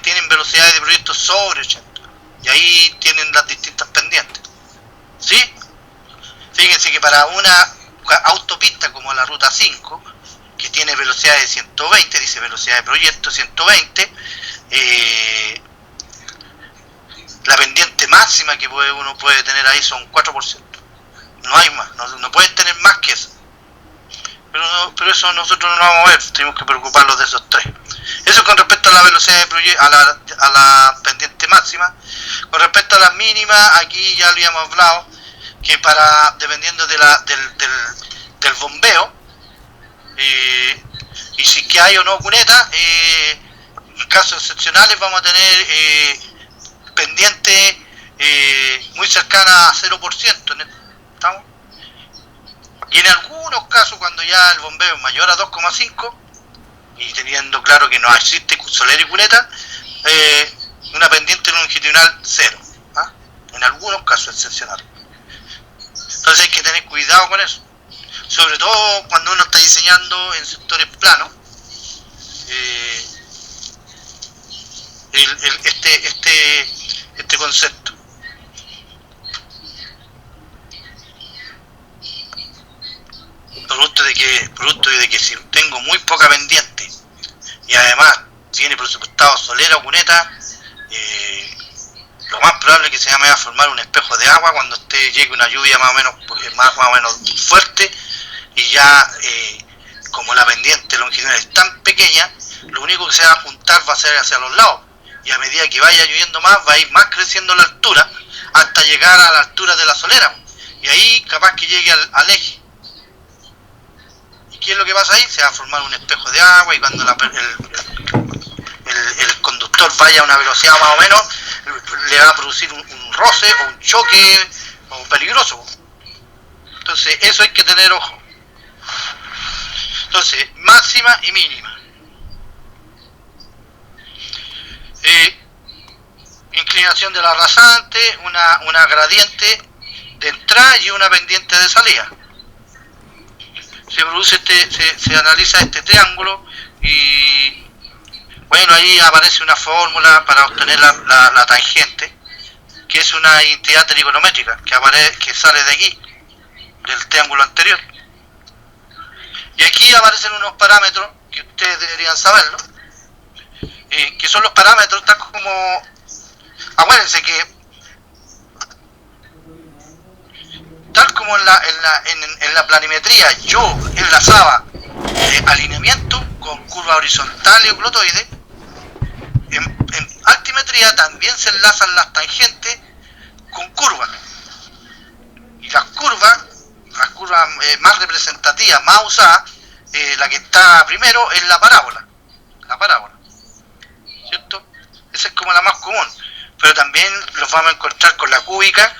tienen velocidades de proyectos sobre 80. Y ahí tienen las distintas pendientes. ¿Sí? Fíjense que para una autopista como la ruta 5, que tiene velocidad de 120, dice velocidad de proyecto 120, la pendiente máxima que uno puede tener ahí son 4%. No hay más, no puedes tener más que eso. Pero eso nosotros no lo vamos a ver, tenemos que preocuparnos de esos tres. Eso con respecto a la velocidad de proyecto, a la pendiente máxima. Con respecto a las mínimas, aquí ya lo habíamos hablado, que dependiendo del bombeo, y si que hay o no cuneta, en casos excepcionales vamos a tener pendiente muy cercana a 0%. ¿Estamos? Y en algunos casos, cuando ya el bombeo es mayor a 2,5, y teniendo claro que no existe solera y cuneta, una pendiente longitudinal 0. ¿Ah? En algunos casos excepcionales. Entonces hay que tener cuidado con eso. Sobre todo cuando uno está diseñando en sectores planos. Este concepto. Producto de que si tengo muy poca pendiente y además tiene presupuestado solera o cuneta, lo más probable es que se me va a formar un espejo de agua cuando llegue una lluvia más o menos fuerte, y ya como la pendiente longitudinal es tan pequeña, lo único que se va a juntar va a ser hacia los lados, y a medida que vaya lloviendo más va a ir más creciendo la altura hasta llegar a la altura de la solera, y ahí capaz que llegue al eje. ¿Y qué es lo que pasa ahí? Se va a formar un espejo de agua, y cuando el conductor vaya a una velocidad más o menos, le va a producir un roce o un choque peligroso. Entonces eso hay que tener ojo. Entonces, máxima y mínima. Inclinación de la rasante, una gradiente de entrada y una pendiente de salida. Se produce se analiza este triángulo y bueno, ahí aparece una fórmula para obtener la tangente, que es una identidad trigonométrica que sale de aquí, del triángulo anterior. Y aquí aparecen unos parámetros que ustedes deberían saberlo, que son los parámetros tal como, acuérdense que tal como en la planimetría yo enlazaba alineamiento con curva horizontal y euclotoide, en altimetría también se enlazan las tangentes con curvas. Y las curvas más representativas, más usadas, la que está primero es la parábola, ¿cierto? Esa es como la más común, pero también los vamos a encontrar con la cúbica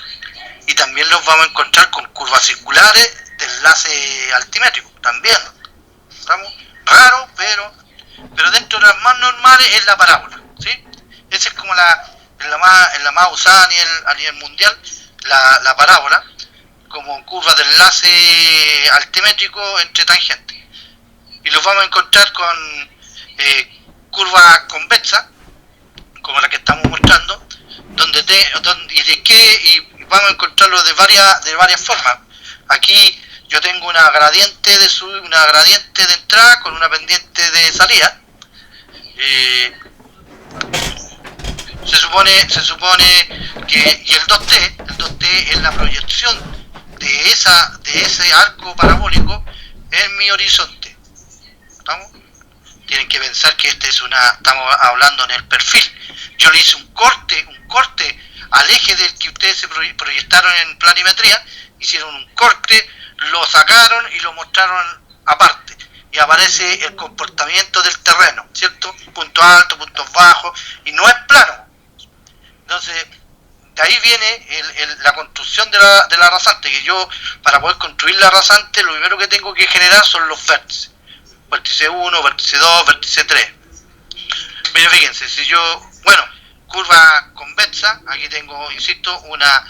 y también los vamos a encontrar con curvas circulares de enlace altimétrico, también. ¿Estamos? Raro, pero dentro de las más normales es la parábola, ¿sí? Esa es como la más usada a nivel mundial, la parábola, como curva de enlace altimétrico entre tangentes. Y los vamos a encontrar con curvas convexas, como la que estamos mostrando, y vamos a encontrarlo de varias formas. Aquí yo tengo una gradiente de entrada con una pendiente de salida. Se supone que y el 2T es la proyección de ese arco parabólico en mi horizonte. ¿Estamos? Tienen que pensar que estamos hablando en el perfil. Yo le hice un corte al eje del que ustedes se proyectaron en planimetría, hicieron un corte, lo sacaron y lo mostraron aparte. Y aparece el comportamiento del terreno, ¿cierto? Puntos altos, puntos bajos, y no es plano. Entonces, de ahí viene la construcción de la rasante, que yo, para poder construir la rasante, lo primero que tengo que generar son los vértices. Vértice 1, vértice 2, vértice 3. Miren, fíjense, curva convexa, aquí tengo, insisto, una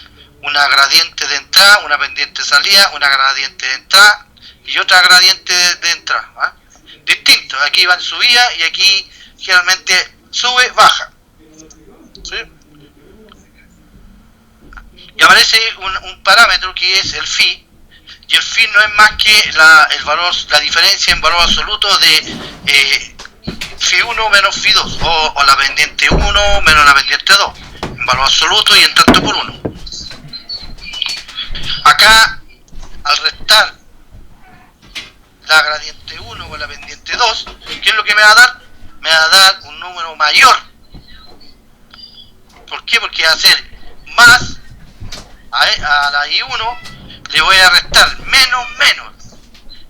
gradiente de entrada, una pendiente de salida, una gradiente de entrada y otra gradiente de entrada. ¿Eh? Distinto, aquí va en subida y aquí generalmente sube, baja. ¿Sí? Y aparece un parámetro que es el phi, y el phi no es más que la diferencia en valor absoluto de phi 1 menos phi 2, o la pendiente 1 menos la pendiente 2, en valor absoluto y en tanto por 1. Acá, al restar la gradiente 1 con la pendiente 2, ¿qué es lo que me va a dar? Me va a dar un número mayor. ¿Por qué? Porque va a ser más a la I1 le voy a restar menos,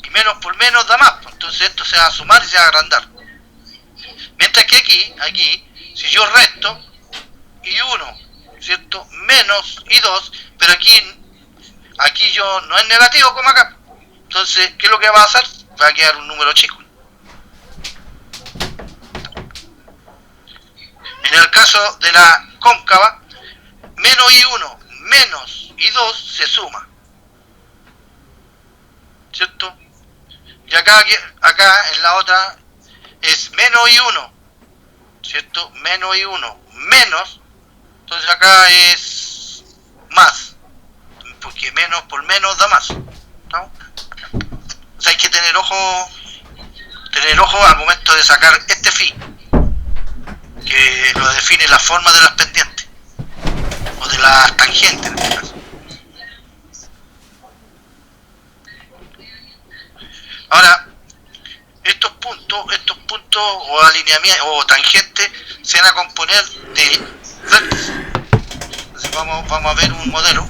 y menos por menos da más, entonces esto se va a sumar y se va a agrandar. Mientras que aquí, si yo resto I1, ¿cierto? Menos I2, pero aquí yo no es negativo como acá, entonces, ¿qué es lo que va a pasar? Va a quedar un número chico. En el caso de la cóncava, menos I1 menos I2 se suma, ¿cierto? Y acá en la otra es menos I1, ¿cierto? Menos I1 menos, entonces acá es más, porque menos por menos da más, ¿no? O sea, hay que tener ojo al momento de sacar este phi, que lo define la forma de las pendientes o de las tangentes en este caso. Ahora, estos puntos o alineamientos o tangentes se van a componer de vértices. Entonces vamos a ver un modelo.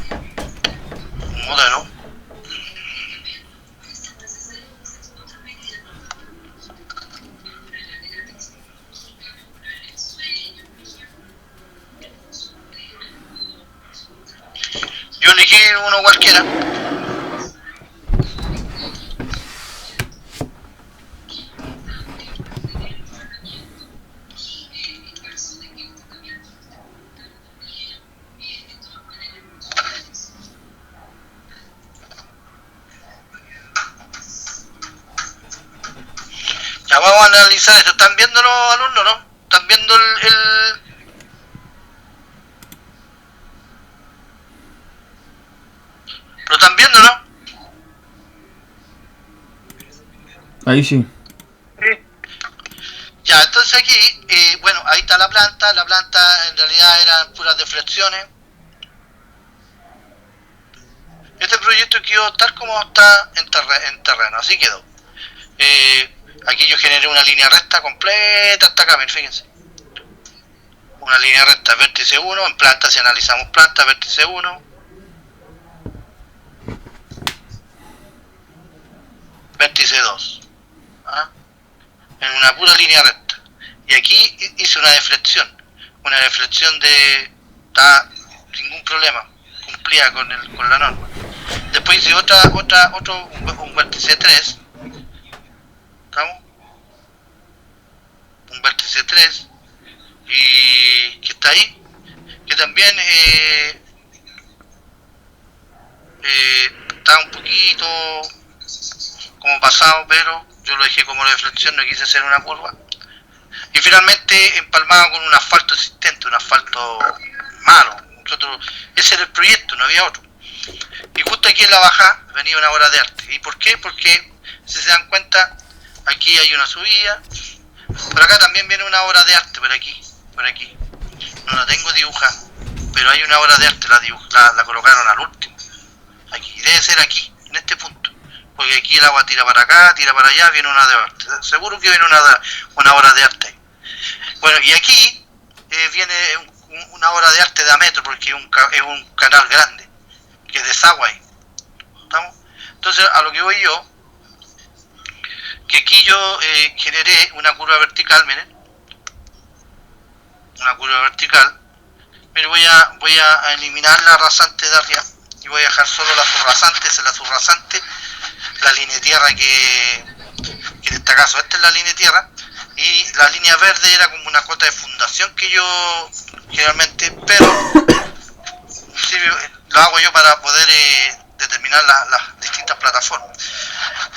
Yo elegí uno cualquiera. Ya vamos a analizar esto. ¿Están viendo los alumnos, no? ¿Están viendo el... ¿Lo están viendo, no? Ahí sí. Ya, entonces aquí, bueno, ahí está la planta en realidad eran puras deflexiones. Este proyecto quedó tal como está en terreno, así quedó. Aquí yo generé una línea recta completa hasta acá, fíjense. Una línea recta, vértice 1, en planta, si analizamos planta, vértice 1. Vértice 2. ¿Ah? En una pura línea recta. Y aquí hice una deflexión de... está sin ningún problema, cumplía con la norma. Después hice otro, un vértice 3. ¿Estamos? Un vértice 3 y que está ahí, que también está un poquito como pasado, pero yo lo dejé como reflexión, no quise hacer una curva. Y finalmente empalmado con un asfalto existente, un asfalto malo. Ese era el proyecto, no había otro. Y justo aquí en la bajada venía una obra de arte. ¿Y por qué? Porque si se dan cuenta, aquí hay una subida, por acá también viene una obra de arte, por aquí. No la tengo dibujada, pero hay una obra de arte, la colocaron al último. Aquí, debe ser aquí, en este punto. Porque aquí el agua tira para acá, tira para allá, viene una de arte. Seguro que viene una obra de arte ahí. Bueno, y aquí viene una obra de arte de a metro, porque es un canal grande, que desagua ahí. ¿Estamos? Entonces, a lo que voy yo, que aquí yo generé una curva vertical, miren. Una curva vertical. Pero voy a eliminar la rasante de arriba y voy a dejar solo la subrasante. Esa es la subrasante, la línea de tierra que en este caso esta es la línea de tierra, y la línea verde era como una cota de fundación que yo generalmente, pero sí, lo hago yo para poder determinar las distintas plataformas.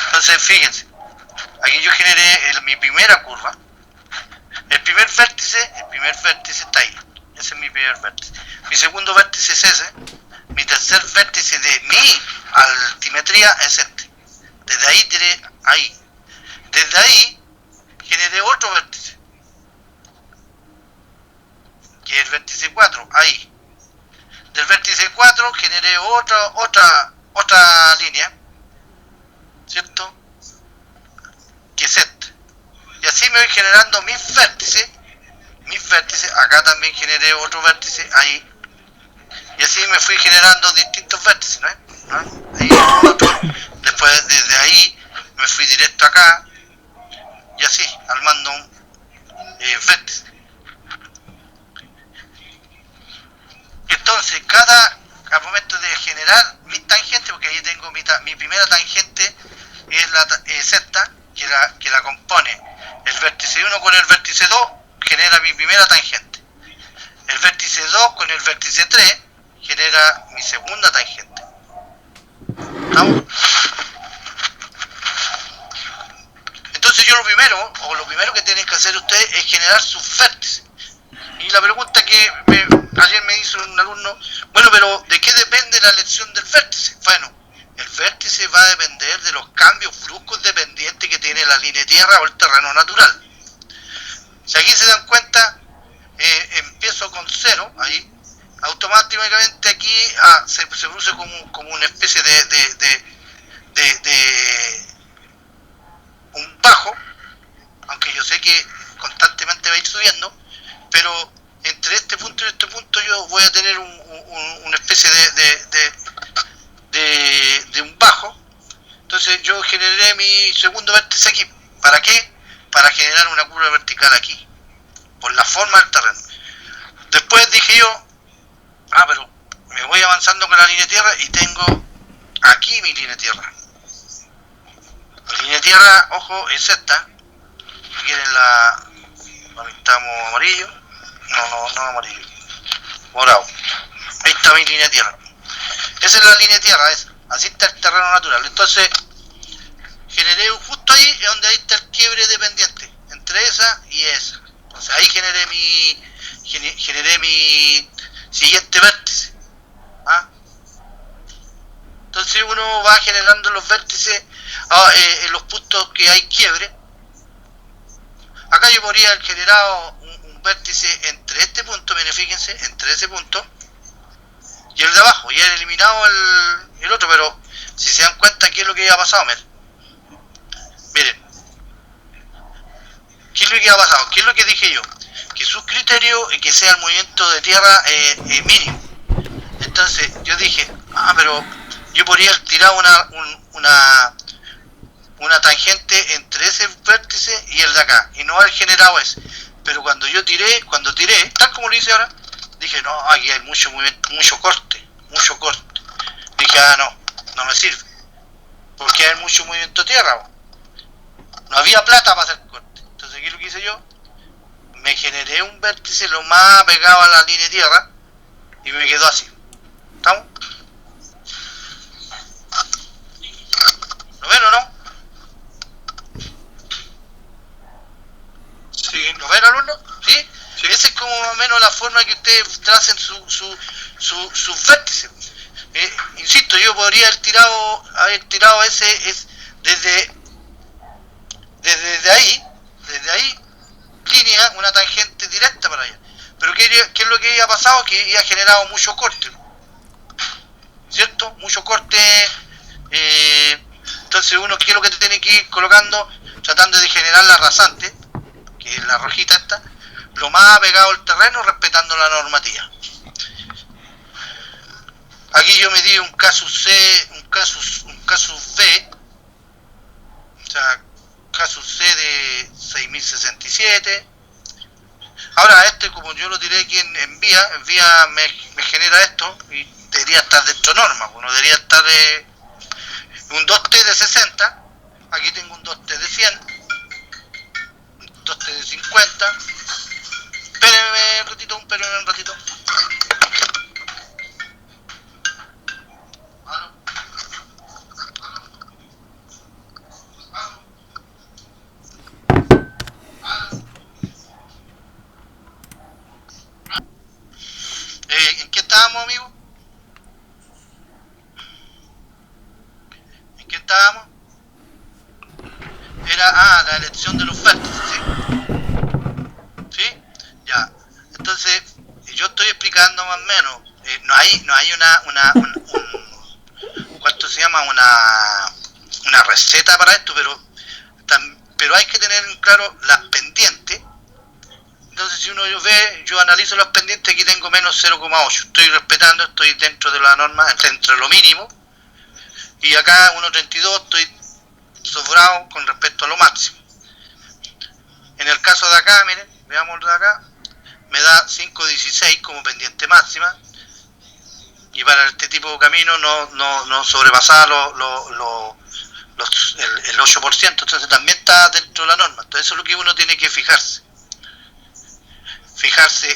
Entonces fíjense, aquí yo generé mi primera curva. El primer vértice está ahí. Ese es mi primer vértice. Mi segundo vértice es ese. Mi tercer vértice de mi altimetría es este. Desde ahí tiré ahí. Desde ahí generé otro vértice, que es el vértice 4, ahí. Del vértice 4 generé otra línea, ¿cierto? Que es esta. Y así me voy generando mis vértices. Acá también generé otro vértice ahí. Y así me fui generando distintos vértices, ¿no? Ahí otro. Después desde ahí me fui directo acá. Y así, armando un vértice. Entonces, al momento de generar mis tangentes, porque ahí tengo mi primera tangente, es esta, que la compone el vértice 1 con el vértice 2, genera mi primera tangente. El vértice 2 con el vértice 3 genera mi segunda tangente. ¿Estamos? Entonces yo lo primero que tienen que hacer ustedes es generar sus vértices. Y la pregunta que ayer me hizo un alumno, bueno, pero ¿de qué depende la elección del vértice? Bueno, el vértice va a depender de los cambios bruscos de pendiente que tiene la línea de tierra o el terreno natural. Si aquí se dan cuenta, empiezo con 0, ahí, automáticamente aquí se produce como una especie de un bajo, aunque yo sé que constantemente va a ir subiendo, pero entre este punto y este punto yo voy a tener una especie de un bajo. Entonces yo generé mi segundo vértice aquí. ¿Para qué? Para generar una curva vertical aquí, por la forma del terreno. Después dije yo, pero me voy avanzando con la línea de tierra y tengo aquí mi línea de tierra. Mi línea de tierra, ojo, es esta. Si quieren la pintamos amarillo. No amarillo. Morado. Ahí está mi línea de tierra. Esa es la línea de tierra, así está el terreno natural. Entonces, generé justo ahí donde ahí está el quiebre de pendiente entre esa y esa. Entonces ahí generé mi siguiente vértice. ¿Ah? Entonces uno va generando los vértices en los puntos que hay quiebre. Acá yo podría haber generado un vértice entre este punto, miren, fíjense, entre ese punto y el de abajo, y he eliminado el otro, pero si se dan cuenta, ¿qué es lo que ha pasado? Miren, ¿qué es lo que ha pasado? ¿Qué es lo que dije yo? Que su criterio es que sea el movimiento de tierra mínimo. Entonces yo dije, pero yo podría haber tirado una tangente entre ese vértice y el de acá, y no haber generado ese. Pero cuando tiré, tal como lo hice ahora, dije, no, aquí hay mucho movimiento, mucho corte. Dije, no me sirve, porque hay mucho movimiento de tierra. No había plata para hacer corte. Entonces, ¿qué es lo que hice yo? Me generé un vértice lo más pegado a la línea de tierra y me quedó así. ¿Estamos? ¿Lo ven o no? Sí. ¿Lo ven, alumnos? ¿Sí? Sí. Esa es como más o menos la forma que ustedes tracen sus vértices. Insisto, yo podría haber tirado ese desde ahí, línea, una tangente directa para allá. Pero ¿qué es lo que había pasado? Que había generado mucho corte, ¿cierto? Mucho corte. Entonces uno, ¿qué es lo que te tiene que ir colocando? Tratando de generar la rasante, que es la rojita esta, lo más pegado al terreno, respetando la normativa. Aquí yo me di un casus C, un casus B, o sea, casus C de 6067. Ahora como yo lo tiré aquí en vía me genera esto y debería estar dentro de norma. Uno debería estar un 2T de 60, aquí tengo un 2T de 100, un 2T de 50. Espérenme un ratito. ¿En qué estábamos, amigo? ¿En qué estábamos? Era la elección de los vértices, ¿sí? Ya. Entonces, yo estoy explicando más o menos. No hay ¿cuánto se llama? Una receta para esto, pero hay que tener en claro las pendientes. Entonces, si uno ve, yo analizo las pendientes, aquí tengo menos 0,8. Estoy respetando, estoy dentro de la norma, dentro de lo mínimo. Y acá 1,32 estoy sobrado con respecto a lo máximo. En el caso de acá, miren, veamos de acá, me da 5,16 como pendiente máxima. Y para este tipo de camino no sobrepasaba el 8%, entonces también está dentro de la norma. Entonces eso es lo que uno tiene que fijarse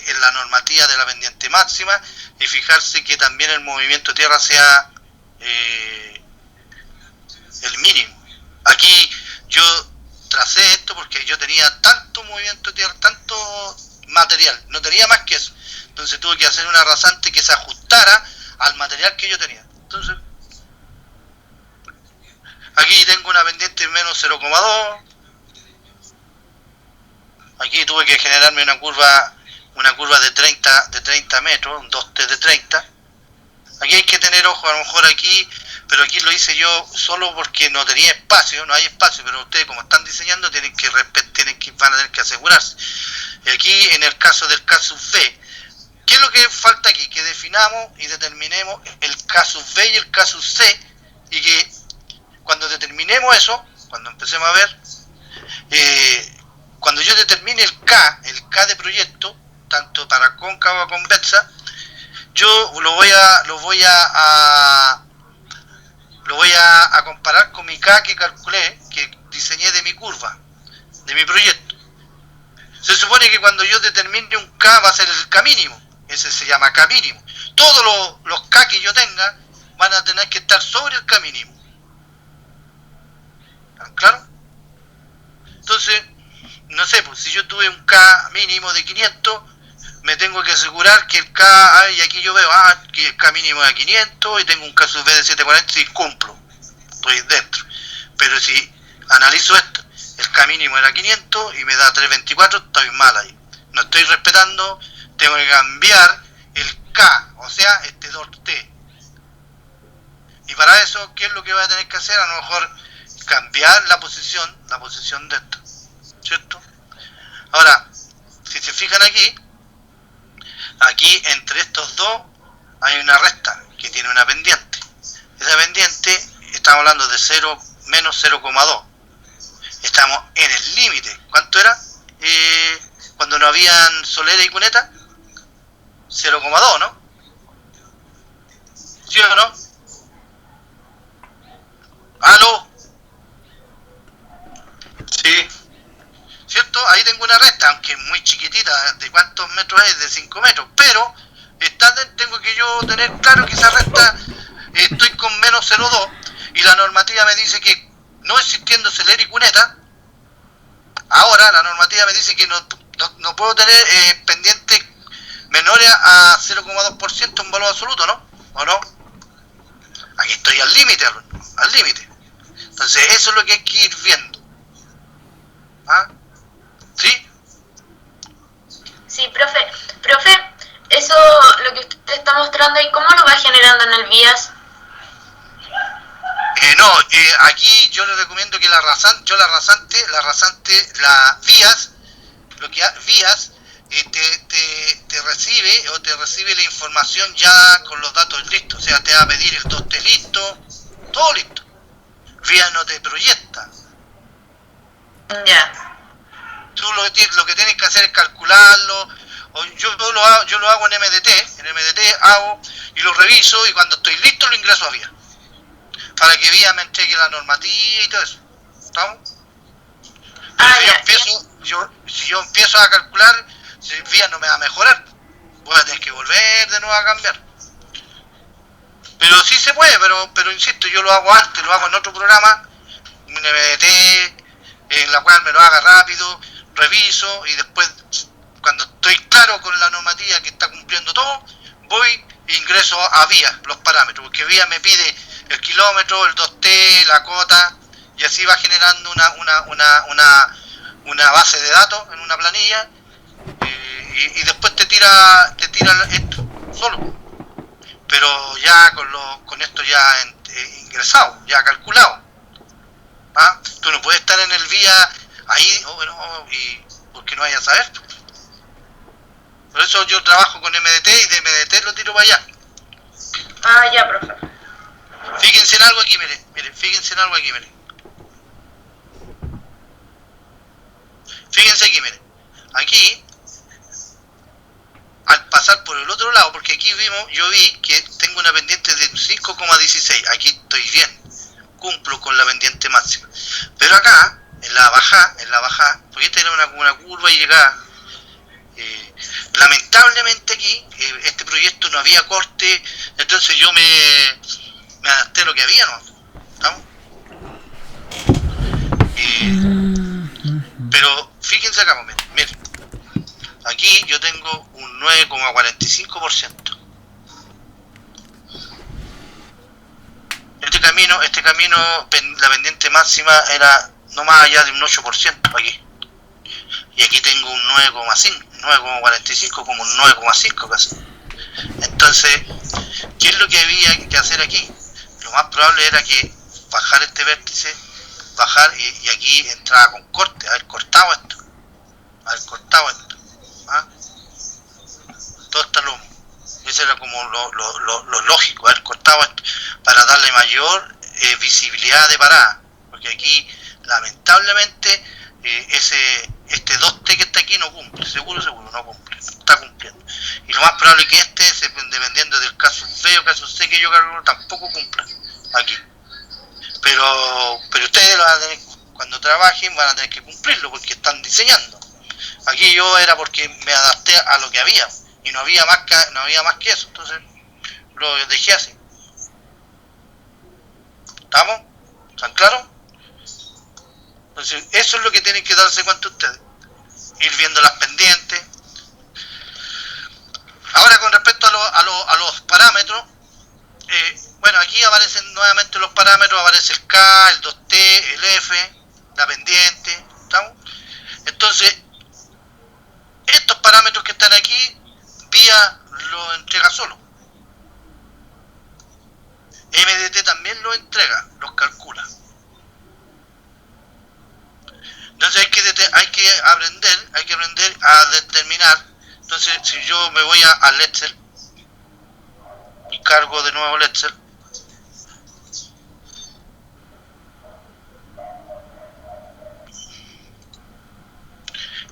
en la normativa de la pendiente máxima y fijarse que también el movimiento de tierra sea el mínimo. Aquí yo tracé esto porque yo tenía tanto movimiento de tierra, tanto material, no tenía más que eso. Entonces tuve que hacer una rasante que se ajustara al material que yo tenía. Entonces aquí tengo una pendiente menos 0,2. Aquí tuve que generarme una curva de 30 metros, un 2T de 30. Aquí hay que tener ojo, a lo mejor aquí, pero aquí lo hice yo solo porque no tenía espacio, no hay espacio, pero ustedes como están diseñando van a tener que asegurarse. Y aquí en el caso del casus B, ¿qué es lo que falta aquí? Que definamos y determinemos el casus B y el casus C, y que cuando determinemos eso, cuando empecemos a ver, cuando yo determine el K de proyecto, tanto para cóncava como convexa, yo lo voy a comparar con mi K que calculé, que diseñé de mi curva, de mi proyecto. Se supone que cuando yo determine un K va a ser el K mínimo, ese se llama K mínimo. Todos los K que yo tenga van a tener que estar sobre el K mínimo. ¿Claro? Entonces, no sé, pues si yo tuve un K mínimo de 500, me tengo que asegurar que el K, y aquí yo veo, que el K mínimo es de 500 y tengo un K sub B de 740 y cumplo, estoy dentro. Pero si analizo esto, el K mínimo era 500 y me da 324, estoy mal ahí. No estoy respetando, tengo que cambiar el K, o sea, este 2T. Y para eso, ¿qué es lo que voy a tener que hacer? A lo mejor cambiar la posición de esto, ¿cierto? Ahora, si se fijan aquí entre estos dos hay una recta que tiene una pendiente. Esa pendiente, estamos hablando de 0 menos 0,2. Estamos en el límite. ¿Cuánto era? Cuando no habían solera y cuneta, 0,2, ¿no? ¿Sí o no? ¿Aló? Sí. ¿Cierto? Ahí tengo una recta, aunque muy chiquitita, ¿de cuántos metros es? De 5 metros, pero tengo que yo tener claro que esa recta estoy con menos 0,2 y la normativa me dice que no existiendo solera y cuneta, ahora la normativa me dice que no puedo tener pendientes menores a 0,2% en valor absoluto, ¿no? ¿O no? Aquí estoy al límite, al límite. Entonces eso es lo que hay que ir viendo. ¿Ah? ¿Sí? Sí, profe, eso lo que usted está mostrando ahí, ¿cómo lo va generando en el BIAS? Aquí yo le recomiendo que la vías, vías te recibe la información ya con los datos listos, o sea, te va a pedir el 2T listo, todo listo. Vías no te proyecta. Ya. Tú lo que tienes que hacer es calcularlo. Yo lo hago en MDT hago y lo reviso y cuando estoy listo lo ingreso a vía. Para que vía me entregue la normativa y todo eso. ¿Estamos? Pero si yo empiezo a calcular, si vía no me va a mejorar, voy a tener que volver de nuevo a cambiar. Pero sí se puede, pero insisto, yo lo hago antes, lo hago en otro programa, un MDT, en la cual me lo haga rápido, reviso y después, cuando estoy claro con la normativa que está cumpliendo todo, voy e ingreso a vía los parámetros, porque vía me pide el kilómetro, el 2T, la cota, y así va generando una base de datos en una planilla y después te tira esto solo, pero ya con esto ya ingresado, ya calculado. ¿Ah? Tú no puedes estar en el vía ahí, y porque no vayas a saber. Por eso yo trabajo con MDT y de MDT lo tiro para allá. Ya, profe. Fíjense en algo aquí, miren, fíjense en algo aquí, miren. Fíjense aquí, miren. Aquí, al pasar por el otro lado, porque aquí yo vi que tengo una pendiente de 5,16. Aquí estoy bien, cumplo con la pendiente máxima. Pero acá, en la bajada, porque esta era una curva y llegaba. Lamentablemente aquí, este proyecto no había corte, entonces yo me adapté a lo que había, ¿no? ¿Estamos? Pero fíjense acá, miren, aquí yo tengo un 9,45%. Este camino, la pendiente máxima era no más allá de un 8% aquí. Y aquí tengo un 9,45, como un 9,5 casi. Entonces, ¿qué es lo que había que hacer aquí? Lo más probable era que bajar este vértice, y aquí entraba con corte, haber cortado esto. ¿Ah? Todo está lomo. Eso era como lo lógico, haber cortado esto, para darle mayor visibilidad de parada. Porque aquí, lamentablemente, este 2T que está aquí no cumple, seguro no cumple, no está cumpliendo. Y lo más probable es que dependiendo del caso B o caso C que yo calculo, tampoco cumpla aquí. Pero ustedes lo van a tener, cuando trabajen van a tener que cumplirlo porque están diseñando. Aquí yo era porque me adapté a lo que había y no había más que eso, entonces lo dejé así. ¿Estamos? ¿Están claros? Entonces, eso es lo que tienen que darse cuenta ustedes. Ir viendo las pendientes. Ahora, con respecto a los parámetros, bueno, aquí aparecen nuevamente los parámetros, aparece el K, el 2T, el F, la pendiente, ¿estamos? Entonces, estos parámetros que están aquí, VIA lo entrega solo. MDT también lo entrega, los calcula. Entonces hay que aprender a determinar. Entonces, si yo me voy al Excel y cargo de nuevo el Excel,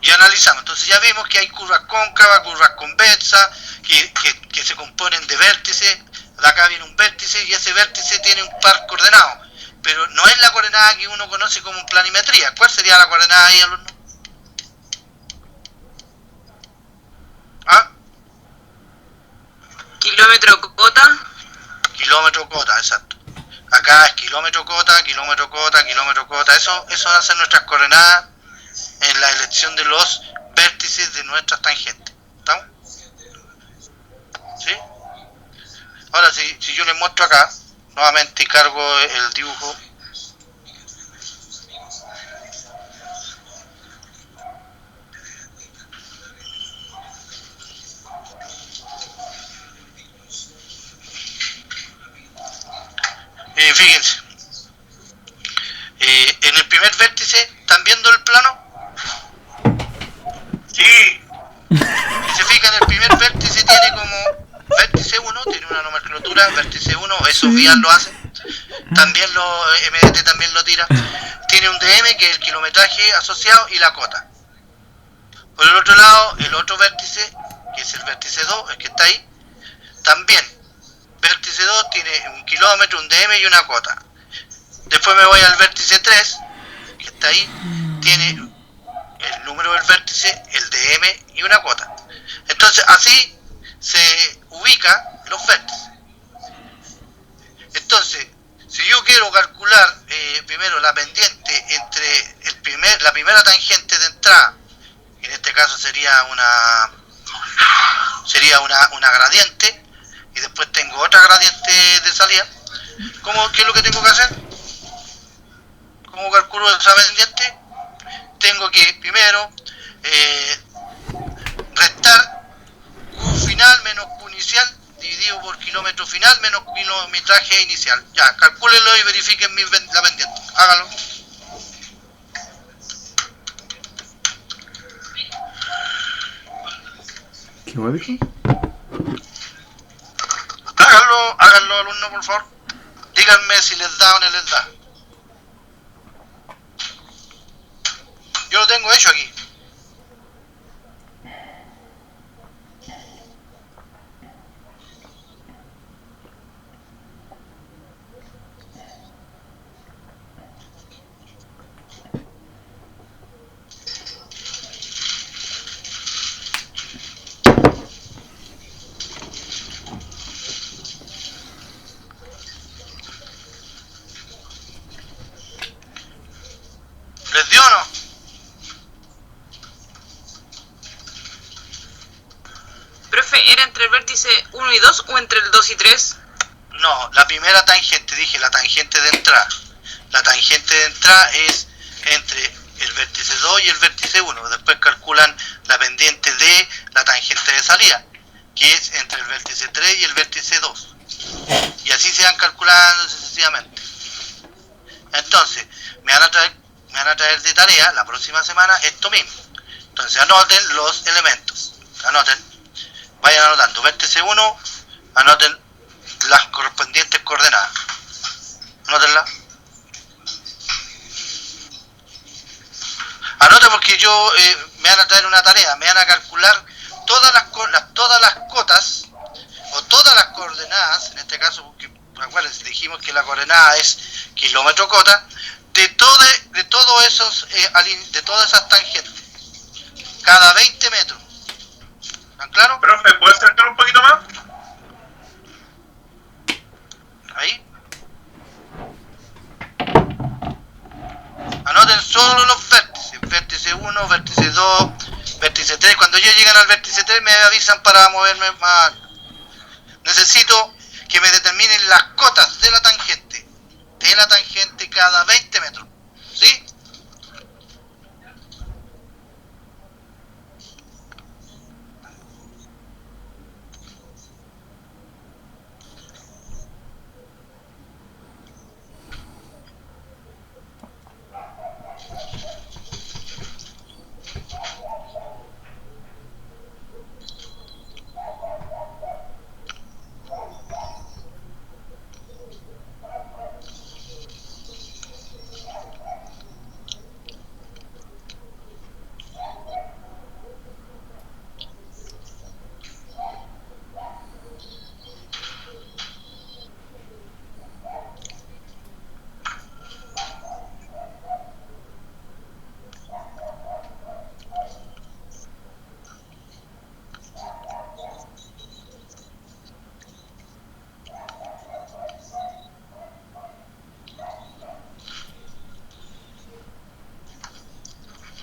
y analizamos, entonces ya vimos que hay curvas cóncavas, curvas convexas, que se componen de vértices. De acá viene un vértice y ese vértice tiene un par coordenado, pero no es la coordenada que uno conoce como planimetría. ¿Cuál sería la coordenada ahí, alumno? ¿Ah? Kilómetro cota. Kilómetro cota, exacto. Acá es kilómetro cota, kilómetro cota, kilómetro cota. Eso hacen nuestras coordenadas en la elección de los vértices de nuestras tangentes. ¿Estamos? ¿Sí? Ahora, si yo les muestro acá, nuevamente cargo el dibujo. Fíjense, en el primer vértice, ¿están viendo el plano? Sí. Si se fijan, el primer vértice tiene como vértice 1, tiene una nomenclatura, vértice 1, esos vías lo hacen, también MDT también lo tira, tiene un DM que es el kilometraje asociado y la cota. Por el otro lado, el otro vértice, que es el vértice 2, el que está ahí, también, vértice 2 tiene un kilómetro, un DM y una cota. Después me voy al vértice 3, que está ahí, tiene el número del vértice, el DM y una cota. Entonces, así se ubican los vértices. Entonces, si yo quiero calcular primero la pendiente entre la primera tangente de entrada, en este caso sería una gradiente, y después tengo otra gradiente de salida, ¿qué es lo que tengo que hacer? ¿Cómo calculo esa pendiente? Tengo que primero restar Q final menos Q inicial dividido por kilómetro final menos kilometraje inicial. Ya, calcúlenlo y verifiquen la pendiente. Háganlo. ¿Qué va a decir? Háganlo, alumno, por favor. Díganme si les da o no les da. Yo lo tengo hecho aquí. ¿Les dio o no? Profe, ¿era entre el vértice 1 y 2 o entre el 2 y 3? No, la primera tangente, dije la tangente de entrada. La tangente de entrada es entre el vértice 2 y el vértice 1. Después calculan la pendiente de la tangente de salida, que es entre el vértice 3 y el vértice 2. Y así se van calculando sucesivamente. Entonces, me van a traer de tarea la próxima semana esto mismo. Entonces anoten los elementos. Vayan anotando. Vértice 1, anoten las correspondientes coordenadas. Anótenlas. Anoten porque me van a traer una tarea. Me van a calcular todas las cotas o todas las coordenadas, en este caso, porque acuérdense, dijimos que la coordenada es kilómetro cota, de todas esas tangentes, cada 20 metros. ¿Están claros? Profe, ¿puedes acercar un poquito más? Ahí. Anoten poner solo los vértices, vértice 1, vértice 2, vértice 3. Cuando ellos llegan al vértice 3 me avisan para moverme más. Necesito que me determinen las cotas de la tangente cada 20 metros, ¿sí?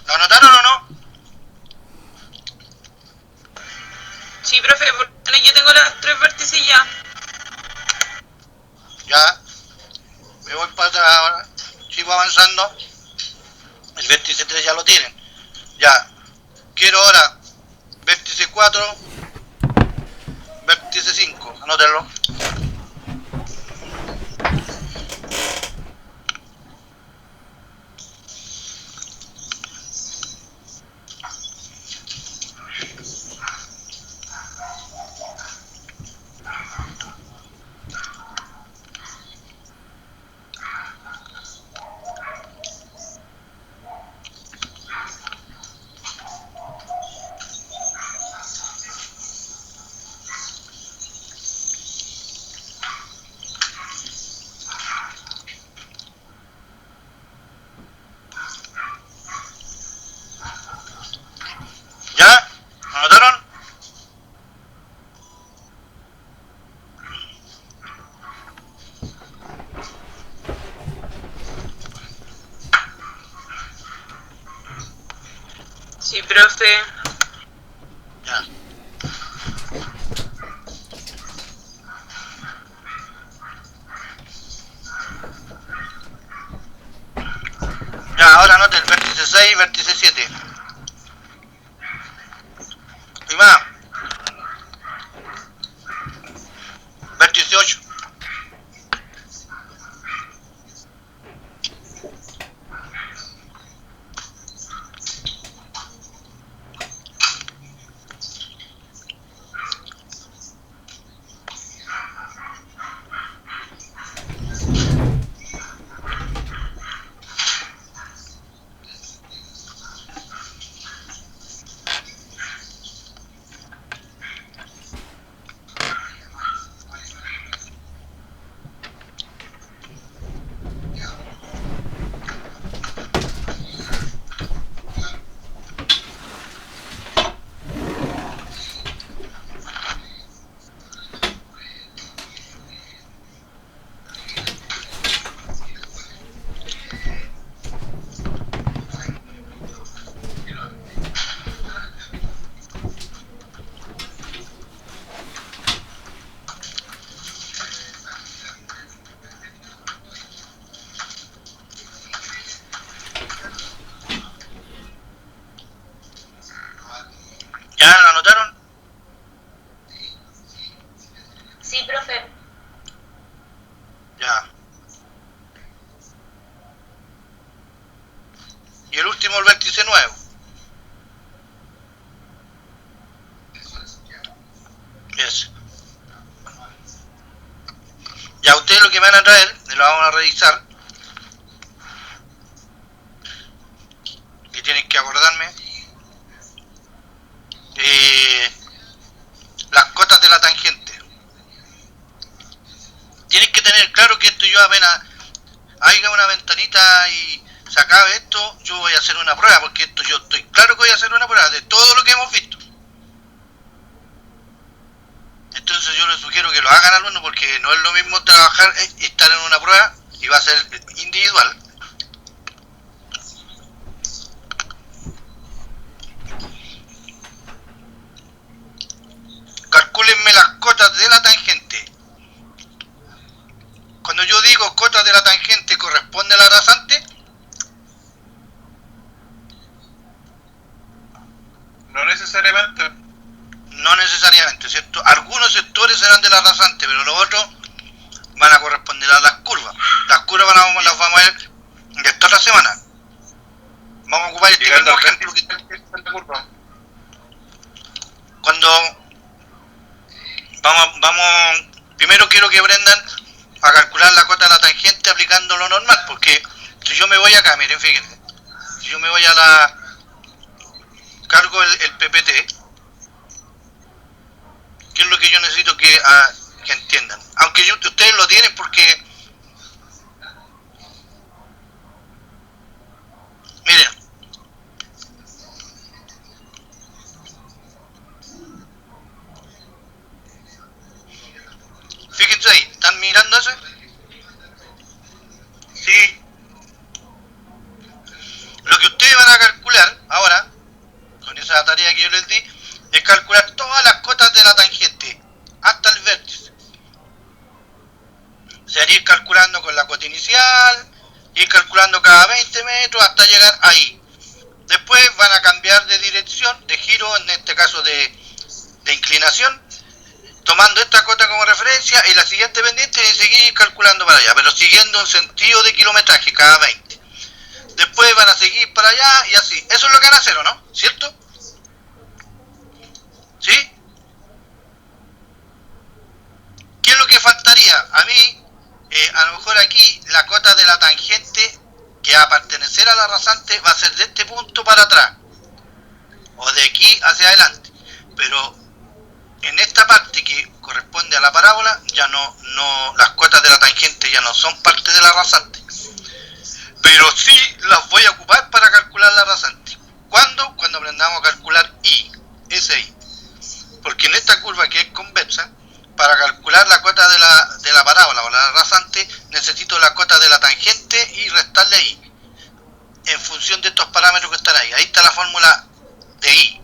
¿Lo anotaron o no? Sí, profe, porque yo tengo las 3 vértices ya. Ya. Me voy para atrás ahora. Sigo avanzando. El vértice 3 ya lo tienen. Ya. Quiero ahora vértice 4, vértice 5. Anótenlo. ¿Ya? ¿Anotaron? Sí, profe. Ya. Ya, ahora anoten el vértice 6 y vértice 7. Y más. Vértice 8. ¿Ya lo anotaron? Sí, profe. Ya. Y el último, el vértice nuevo. Ese. Ya ustedes lo que me van a traer, y lo vamos a revisar. Y tienen que acordarme. Las cotas de la tangente. Tienen que tener claro que esto yo apenas haya una ventanita y se acabe esto, yo voy a hacer una prueba, porque esto yo estoy claro que voy a hacer una prueba de todo lo que hemos visto. Entonces yo les sugiero que lo hagan, alumnos, porque no es lo mismo trabajar, estar en una prueba y va a ser individual. cotas de la tangente. Cuando yo digo cotas de la tangente, ¿corresponde a la rasante? No necesariamente. No necesariamente, ¿cierto? Algunos sectores serán de la rasante, pero los otros van a corresponder a las curvas. Las curvas las vamos a ver de esta otra semana. Vamos a ocupar este Llegando mismo al ejemplo que la curva. cuando vamos, primero quiero que aprendan a calcular la cota de la tangente aplicando lo normal, porque si yo me voy acá, miren, fíjense, si yo me voy a la cargo el PPT, ¿qué es lo que yo necesito que entiendan? Aunque ustedes lo tienen porque miren, fíjense ahí, ¿están mirando eso? Sí. Lo que ustedes van a calcular ahora, con esa tarea que yo les di, es calcular todas las cotas de la tangente, hasta el vértice. Se haría ir calculando con la cota inicial, ir calculando cada 20 metros hasta llegar ahí. Después van a cambiar de dirección, de giro, en este caso de inclinación, tomando esta cota como referencia y la siguiente pendiente y seguir calculando para allá, pero siguiendo un sentido de kilometraje cada 20. Después van a seguir para allá y así. Eso es lo que van a hacer, ¿o no? ¿Cierto? ¿Sí? ¿Qué es lo que faltaría? A mí, a lo mejor aquí la cota de la tangente que va a pertenecer a la rasante va a ser de este punto para atrás o de aquí hacia adelante, pero en esta parte que corresponde a la parábola ya no las cotas de la tangente ya no son parte de la rasante, pero sí las voy a ocupar para calcular la rasante. ¿Cuándo? Cuando aprendamos a calcular I, ese I, porque en esta curva que es convexa, para calcular la cota de la parábola o la rasante necesito la cota de la tangente y restarle I en función de estos parámetros que están ahí. Ahí está la fórmula de I,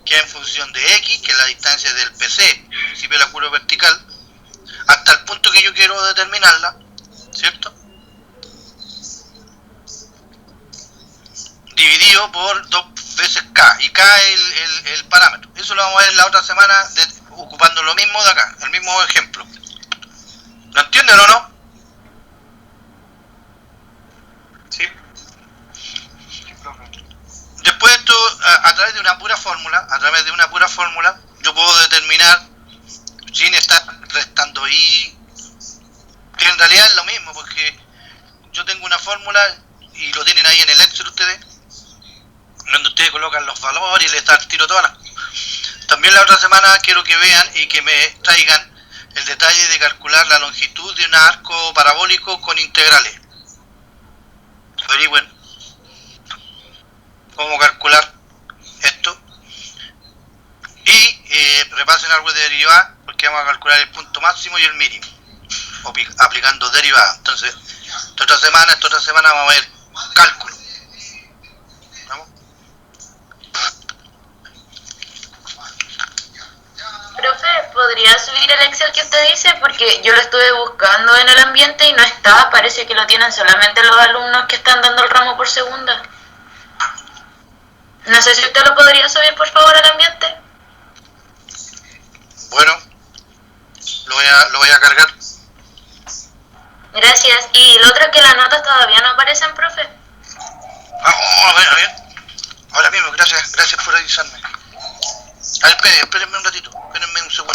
que es en función de X, que es la distancia del PC, principio de la curva vertical, hasta el punto que yo quiero determinarla, ¿cierto? Dividido por 2 veces K, y K es el parámetro. Eso lo vamos a ver la otra semana, ocupando lo mismo de acá, el mismo ejemplo. ¿Lo entienden o no? Sí. Después esto, a través de una pura fórmula, yo puedo determinar, sin estar restando I, que en realidad es lo mismo, porque yo tengo una fórmula, y lo tienen ahí en el Excel ustedes, donde ustedes colocan los valores y les dan tiro todas las. También la otra semana quiero que vean y que me traigan el detalle de calcular la longitud de un arco parabólico con integrales. Averigüen cómo calcular esto y repasen algo de derivada, porque vamos a calcular el punto máximo y el mínimo aplicando derivada. Entonces esta otra semana vamos a ver cálculo. ¿Vamos? Profe, ¿podría subir el Excel que usted dice? Porque yo lo estuve buscando en el ambiente y no está. Parece que lo tienen solamente los alumnos que están dando el ramo por segunda. No sé si usted lo podría subir, por favor, al ambiente. Bueno, lo voy a cargar. Gracias. Y lo otro es que las notas todavía no aparecen, profe. A ver. Ahora mismo, gracias por avisarme. A ver, espérenme un ratito, espérenme un segundo.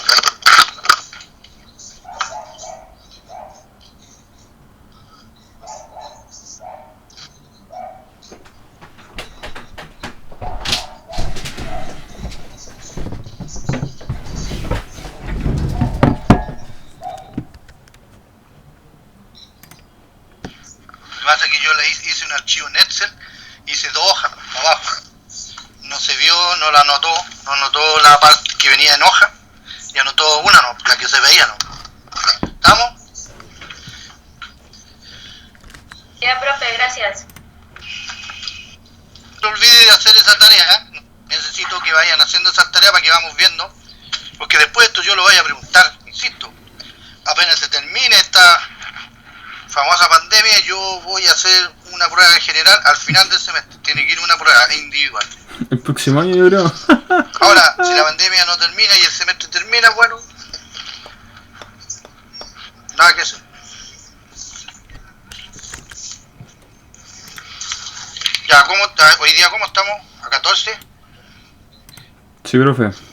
Lo que pasa es que yo le hice un archivo en Excel, hice 2 hojas abajo. No se vio, no anotó la parte que venía en hoja, y anotó una, no, la que se veía, no. ¿Estamos? Ya, profe, gracias. No olvide de hacer esa tarea, ¿eh? Necesito que vayan haciendo esa tarea para que vamos viendo, Porque después de esto yo lo voy a preguntar, insisto, apenas se termine esta famosa pandemia, yo voy a hacer una prueba general al final del semestre. Tiene que ir una prueba individual. El próximo año yo creo. Ahora, si la pandemia no termina y el semestre termina, bueno, nada que hacer. Ya, hoy día cómo estamos? ¿A 14? Sí, profe.